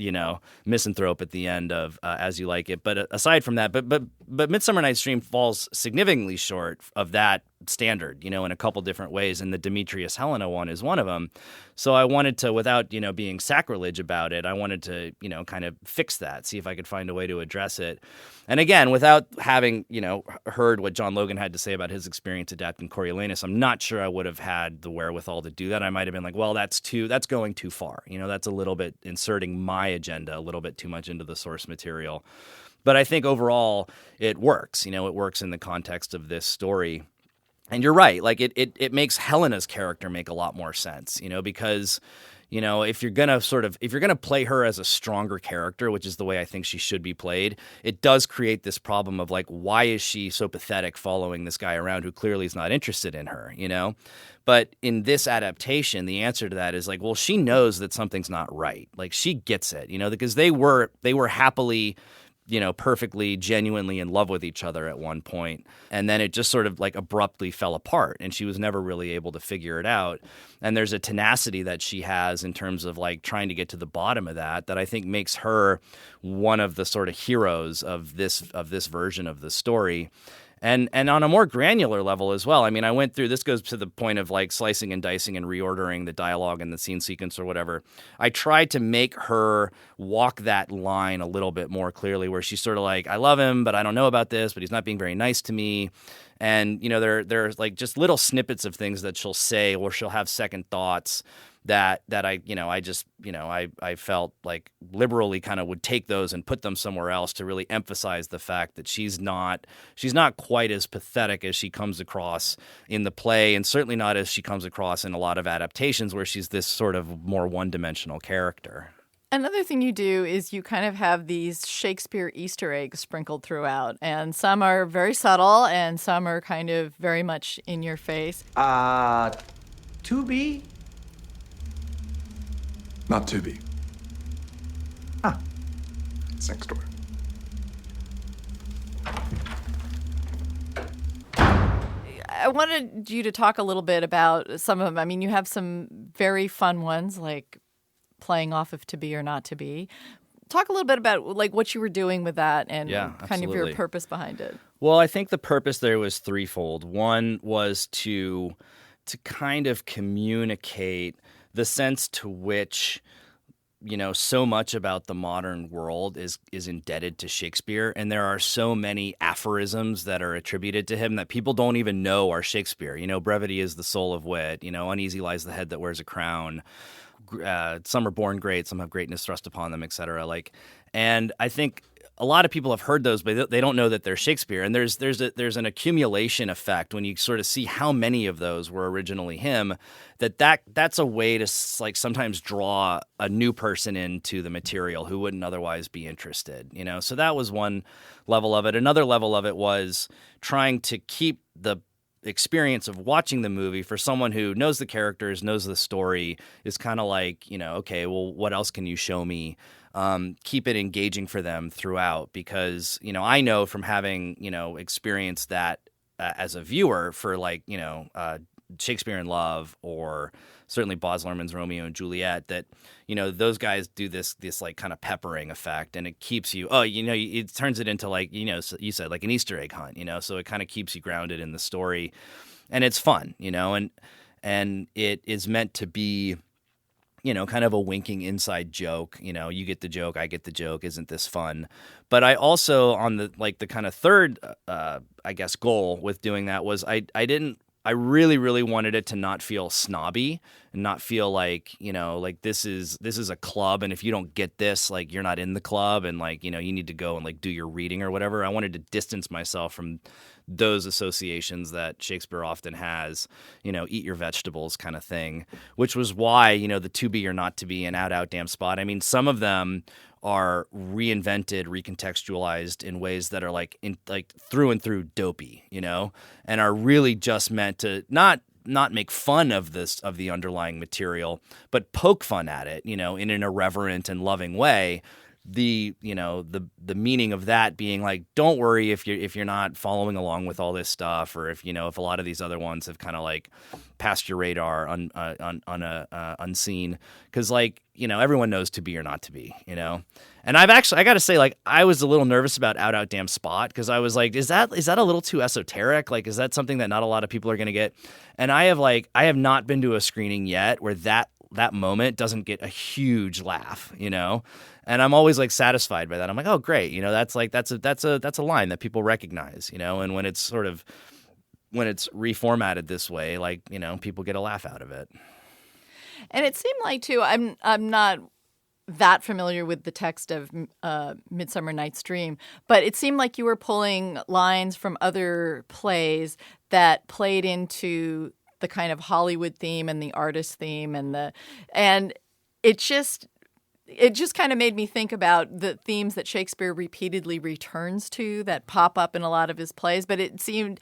misanthrope at the end of As You Like It. But aside from that, but Midsummer Night's Dream falls significantly short of that standard, in a couple different ways, and the Demetrius Helena one is one of them. So I wanted to, without, being sacrilege about it, I wanted to, kind of fix that, see if I could find a way to address it. And again, without having, heard what John Logan had to say about his experience adapting Coriolanus, I'm not sure I would have had the wherewithal to do that. I might have been like, well, that's going too far. That's a little bit inserting my agenda a little bit too much into the source material. But I think overall it works. It works in the context of this story. And you're right. Like it makes Helena's character make a lot more sense, because, if you're going to play her as a stronger character, which is the way I think she should be played, it does create this problem of like, why is she so pathetic following this guy around who clearly is not interested in her, But in this adaptation, the answer to that is like, well, she knows that something's not right. Like she gets it, because they were happily, perfectly, genuinely in love with each other at one point. And then it just sort of like abruptly fell apart and she was never really able to figure it out. And there's a tenacity that she has in terms of like trying to get to the bottom of that I think makes her one of the sort of heroes of this version of the story. And on a more granular level as well. I mean, I went through, this goes to the point of like slicing and dicing and reordering the dialogue and the scene sequence or whatever. I tried to make her walk that line a little bit more clearly where she's sort of like, I love him, but I don't know about this, but he's not being very nice to me. And, there's like just little snippets of things that she'll say or she'll have second thoughts that I felt like liberally kind of would take those and put them somewhere else to really emphasize the fact that she's not quite as pathetic as she comes across in the play, and certainly not as she comes across in a lot of adaptations where she's this sort of more one-dimensional character. Another thing you do is you kind of have these Shakespeare Easter eggs sprinkled throughout, and some are very subtle and some are kind of very much in your face. To be? Not to be. It's next door. I wanted you to talk a little bit about some of them. I mean, you have some very fun ones like playing off of To Be or Not to Be. Talk a little bit about like what you were doing with that and kind of your purpose behind it. Well, I think the purpose there was threefold. One was to kind of communicate the sense to which, so much about the modern world is indebted to Shakespeare. And there are so many aphorisms that are attributed to him that people don't even know are Shakespeare. Brevity is the soul of wit. Uneasy lies the head that wears a crown. Some are born great, some have greatness thrust upon them, etc. And I think a lot of people have heard those, but they don't know that they're Shakespeare. And there's an accumulation effect when you sort of see how many of those were originally him. That's a way to like sometimes draw a new person into the material who wouldn't otherwise be interested. So that was one level of it. Another level of it was trying to keep the experience of watching the movie for someone who knows the characters, knows the story, is kind of like, okay, well, what else can you show me? Keep it engaging for them throughout, because, I know from having, experienced that as a viewer for like, Shakespeare in Love, or certainly Baz Luhrmann's Romeo and Juliet, that, those guys do this like kind of peppering effect, and it keeps you, it turns it into like, you said, like an Easter egg hunt, so it kind of keeps you grounded in the story, and it's fun, and it is meant to be, kind of a winking inside joke, you get the joke, I get the joke, isn't this fun? But I also, on the kind of third, I guess, goal with doing that was I really, really wanted it to not feel snobby and not feel like, like this is a club, and if you don't get this, like you're not in the club, and like, you need to go and like do your reading or whatever. I wanted to distance myself from those associations that Shakespeare often has, eat your vegetables kind of thing, which was why, the to be or not to be and out damn spot. I mean, some of them are reinvented, recontextualized in ways that are like through and through dopey, and are really just meant to not make fun of the underlying material, but poke fun at it, in an irreverent and loving way. The meaning of that being like, don't worry if you're not following along with all this stuff, or if a lot of these other ones have kind of like passed your radar unseen, because like everyone knows to be or not to be, And I got to say, like, I was a little nervous about out damn spot, because I was like, is that a little too esoteric? Like, is that something that not a lot of people are going to get? And I have not been to a screening yet where that moment doesn't get a huge laugh, And I'm always like satisfied by that. I'm like, oh great, that's a line that people recognize, And when it's reformatted this way, like, people get a laugh out of it. And it seemed like too, I'm not that familiar with the text of Midsummer Night's Dream, but it seemed like you were pulling lines from other plays that played into the kind of Hollywood theme and the artist theme, and it just kind of made me think about the themes that Shakespeare repeatedly returns to that pop up in a lot of his plays. But it seemed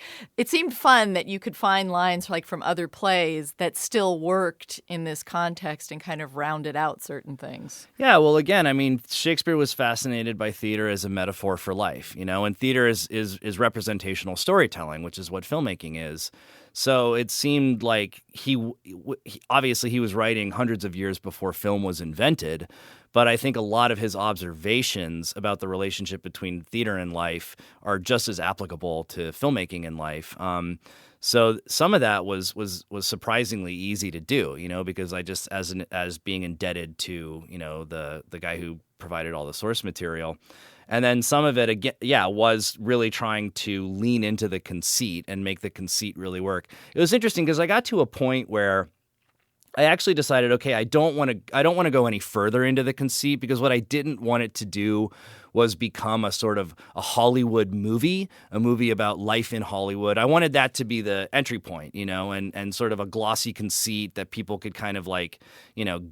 fun that you could find lines like from other plays that still worked in this context and kind of rounded out certain things. Yeah, well, again, I mean, Shakespeare was fascinated by theater as a metaphor for life, and theater is representational storytelling, which is what filmmaking is. So it seemed like he obviously he was writing hundreds of years before film was invented, but I think a lot of his observations about the relationship between theater and life are just as applicable to filmmaking and life. So some of that was surprisingly easy to do, because I just as being indebted to the guy who provided all the source material. And then some of it, again, was really trying to lean into the conceit and make the conceit really work. It was interesting because I got to a point where I actually decided, okay, I don't want to go any further into the conceit, because what I didn't want it to do was become a sort of a Hollywood movie, a movie about life in Hollywood. I wanted that to be the entry point, and sort of a glossy conceit that people could kind of like,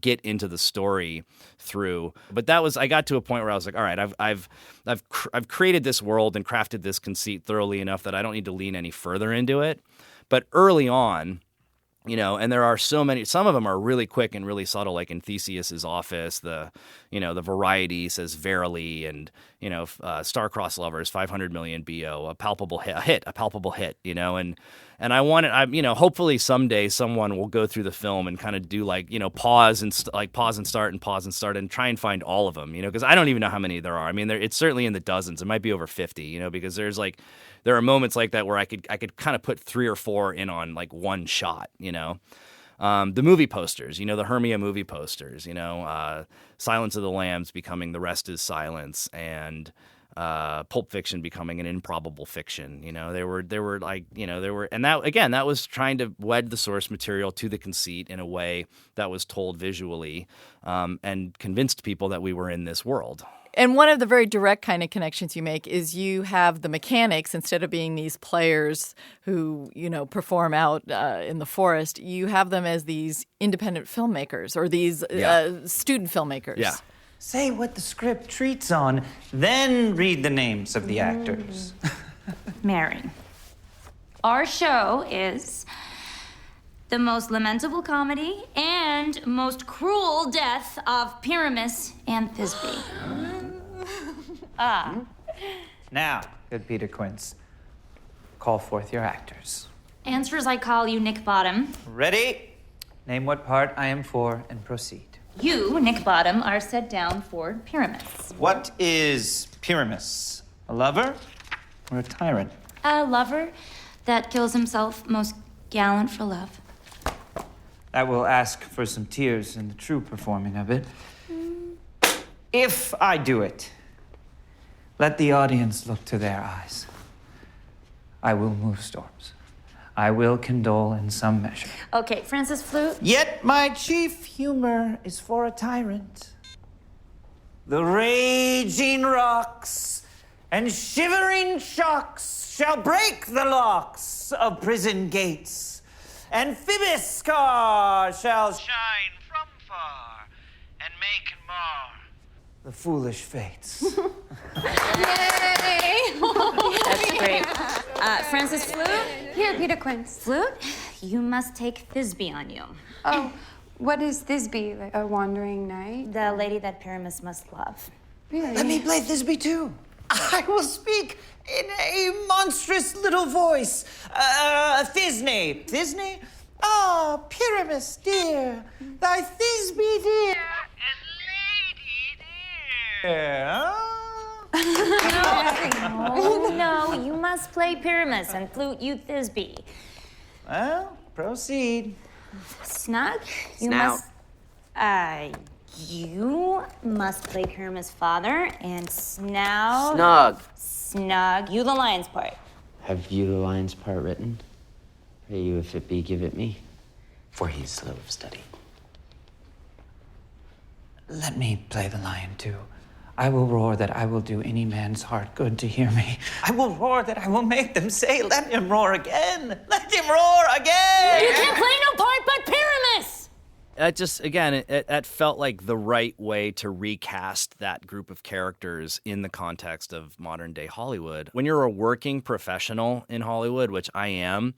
get into the story through. But I got to a point where I was like, all right, I've created this world and crafted this conceit thoroughly enough that I don't need to lean any further into it. But early on, and there are so many, some of them are really quick and really subtle, like in Theseus's office, the Variety says verily, and, Star-crossed lovers, 500 million BO, a palpable hit, and I want it, hopefully someday someone will go through the film and kind of do like, pause and start and try and find all of them, because I don't even know how many there are. I mean, it's certainly in the dozens. It might be over 50, because there are moments like that where I could kind of put 3 or 4 in on like one shot, The movie posters, the Hermia movie posters, Silence of the Lambs becoming The Rest is Silence, and Pulp Fiction becoming an improbable fiction. They were like, and that was trying to wed the source material to the conceit in a way that was told visually, and convinced people that we were in this world. And one of the very direct kind of connections you make is you have the mechanics, instead of being these players who, perform out in the forest, you have them as these independent filmmakers or these student filmmakers. Yeah. Say what the script treats on, then read the names of the actors. Mary, our show is the most lamentable comedy and most cruel death of Pyramus and Thisbe. Now, good Peter Quince, call forth your actors. Answer as I call you, Nick Bottom. Ready? Name what part I am for and proceed. You, Nick Bottom, are set down for Pyramus. What is Pyramus? A lover or a tyrant? A lover that kills himself, most gallant for love. I will ask for some tears in the true performing of it. If I do it, let the audience look to their eyes. I will move storms. I will condole in some measure. Okay, Francis Flute. Yet my chief humor is for a tyrant. The raging rocks and shivering shocks shall break the locks of prison gates, and Phibiscar shall shine from far and make and mar the foolish fates. Yay! That's great. Francis Flute? Here, Peter Quince. Flute, you must take Thisbe on you. Oh, what is Thisbe? Like a wandering knight? The lady that Pyramus must love. Really? Let me play Thisbe too. I will speak in a monstrous little voice. Thisne. Thisne? Ah, Pyramus, dear. Thy Thisbe, dear. No, you must play Pyramus and Flute you Thisbe. Well, proceed. Snug, you Snout. you must play Pyramus' father, and Snout. Snug, you the lion's part. Have you the lion's part written? Pray you, if it be, give it me, for he is slow of study. Let me play the lion too. I will roar that I will do any man's heart good to hear me. I will roar that I will make them say, let him roar again. Let him roar again. You can't play no part but Pyramus! That just, again, it felt like the right way to recast that group of characters in the context of modern day Hollywood. When you're a working professional in Hollywood, which I am,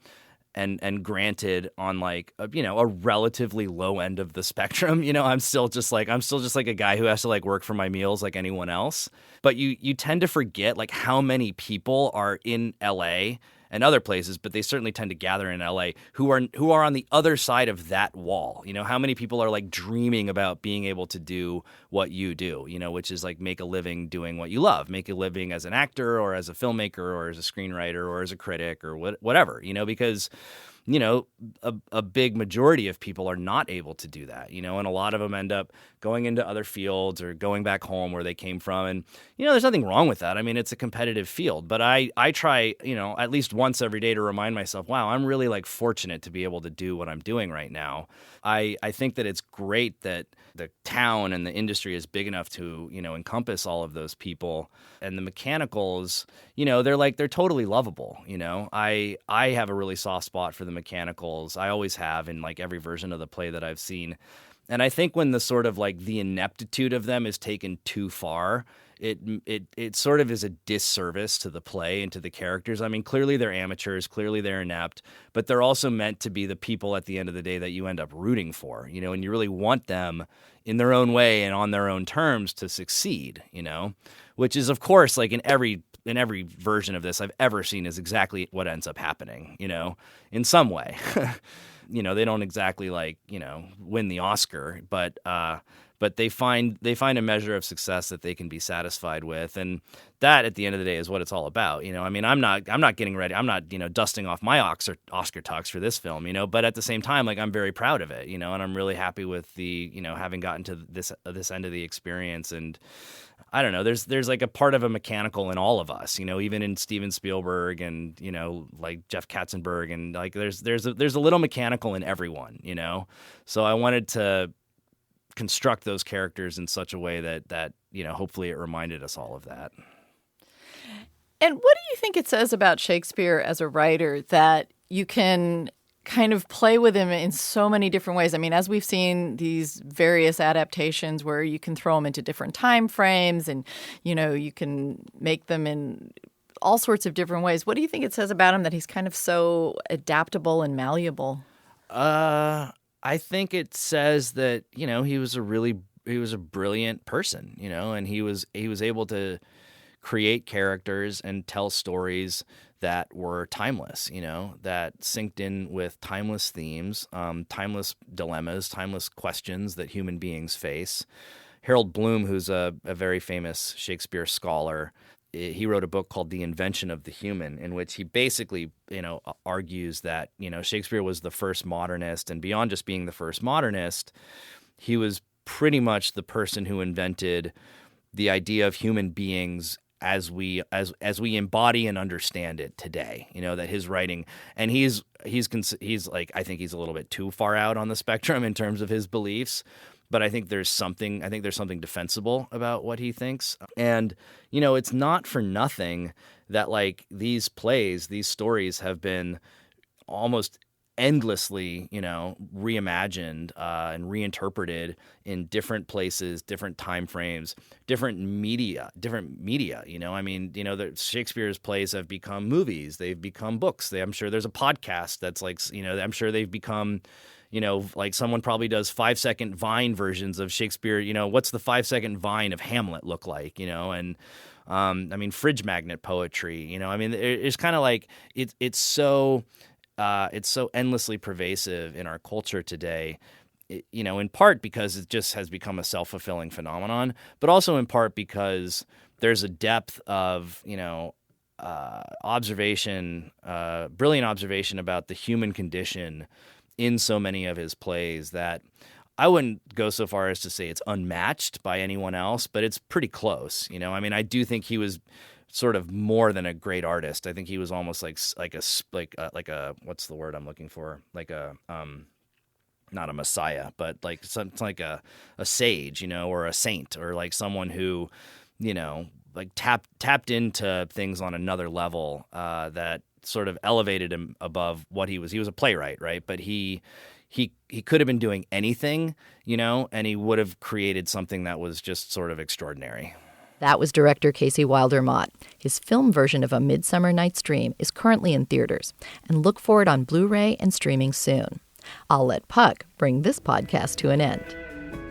and granted on like a relatively low end of the spectrum, I'm still just like a guy who has to like work for my meals like anyone else. But you tend to forget like how many people are in LA and other places, but they certainly tend to gather in LA who are on the other side of that wall. How many people are like dreaming about being able to do what you do, which is like make a living doing what you love, make a living as an actor or as a filmmaker or as a screenwriter or as a critic or whatever, because a big majority of people are not able to do that, and a lot of them end up going into other fields or going back home where they came from. And, there's nothing wrong with that. I mean, it's a competitive field, but I try, at least once every day to remind myself, wow, I'm really like fortunate to be able to do what I'm doing right now. I think that it's great that the town and the industry is big enough to, encompass all of those people. And the mechanicals, they're totally lovable. I have a really soft spot for the mechanicals. I always have in like every version of the play that I've seen. And I think when the sort of like the ineptitude of them is taken too far, it sort of is a disservice to the play and to the characters. I mean, clearly they're amateurs, clearly they're inept, but they're also meant to be the people at the end of the day that you end up rooting for, and you really want them in their own way and on their own terms to succeed, which is, of course, like in every version of this I've ever seen is exactly what ends up happening, in some way. They don't exactly like, win the Oscar, but they find a measure of success that they can be satisfied with, and that at the end of the day is what it's all about. I mean, I'm not getting ready. I'm not dusting off my Oscar tux for this film. But at the same time, like I'm very proud of it. And I'm really happy with the having gotten to this end of the experience. And I don't know. There's like a part of a mechanical in all of us. Even in Steven Spielberg and like Jeff Katzenberg, and like there's a little mechanical in everyone. So I wanted to construct those characters in such a way that hopefully it reminded us all of that. And what do you think it says about Shakespeare as a writer that you can kind of play with him in so many different ways? I mean, as we've seen these various adaptations where you can throw them into different time frames and, you can make them in all sorts of different ways. What do you think it says about him that he's kind of so adaptable and malleable? I think it says that, he was a brilliant person, and he was able to create characters and tell stories that were timeless, that synced in with timeless themes, timeless dilemmas, timeless questions that human beings face. Harold Bloom, who's a very famous Shakespeare scholar, he wrote a book called The Invention of the Human, in which he basically, argues that, Shakespeare was the first modernist, and beyond just being the first modernist, he was pretty much the person who invented the idea of human beings as we embody and understand it today. That his writing, and he's like, I think he's a little bit too far out on the spectrum in terms of his beliefs, but I think there's something defensible about what he thinks. And it's not for nothing that like these plays, these stories have been almost endlessly, reimagined and reinterpreted in different places, different time frames, different media. I mean, Shakespeare's plays have become movies. They've become books. I'm sure there's a podcast that's like, I'm sure they've become, like someone probably does 5-second Vine versions of Shakespeare. What's the 5-second Vine of Hamlet look like? And I mean, fridge magnet poetry. I mean, it's kind of like it's so endlessly pervasive in our culture today, in part because it just has become a self-fulfilling phenomenon, but also in part because there's a depth of, observation, brilliant observation about the human condition in so many of his plays that I wouldn't go so far as to say it's unmatched by anyone else, but it's pretty close. I mean, I do think he was sort of more than a great artist. I think he was almost like a what's the word I'm looking for? Like a not a messiah, but like something like a sage, or a saint, or like someone who, like tapped into things on another level that sort of elevated him above what he was. He was a playwright, right? But he could have been doing anything, and he would have created something that was just sort of extraordinary. That was director Casey Wilder-Mott. His film version of A Midsummer Night's Dream is currently in theaters, and look for it on Blu-ray and streaming soon. I'll let Puck bring this podcast to an end.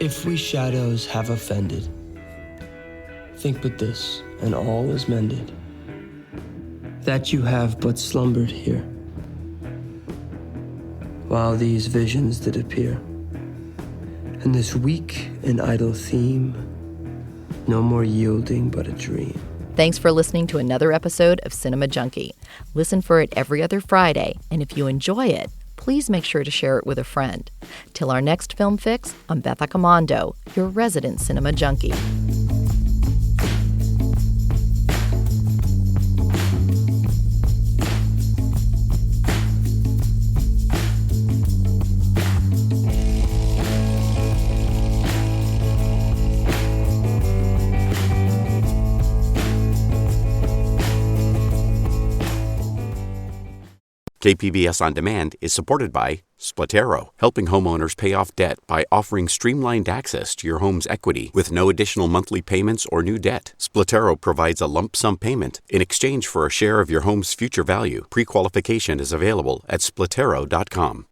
If we shadows have offended, think but this, and all is mended, that you have but slumbered here, while these visions did appear, and this weak and idle theme no more yielding but a dream. Thanks for listening to another episode of Cinema Junkie. Listen for it every other Friday, and if you enjoy it, please make sure to share it with a friend. Till our next Film Fix, I'm Beth Accomando, your resident cinema junkie. KPBS On Demand is supported by Splatero, helping homeowners pay off debt by offering streamlined access to your home's equity with no additional monthly payments or new debt. Splatero provides a lump sum payment in exchange for a share of your home's future value. Pre-qualification is available at Splatero.com.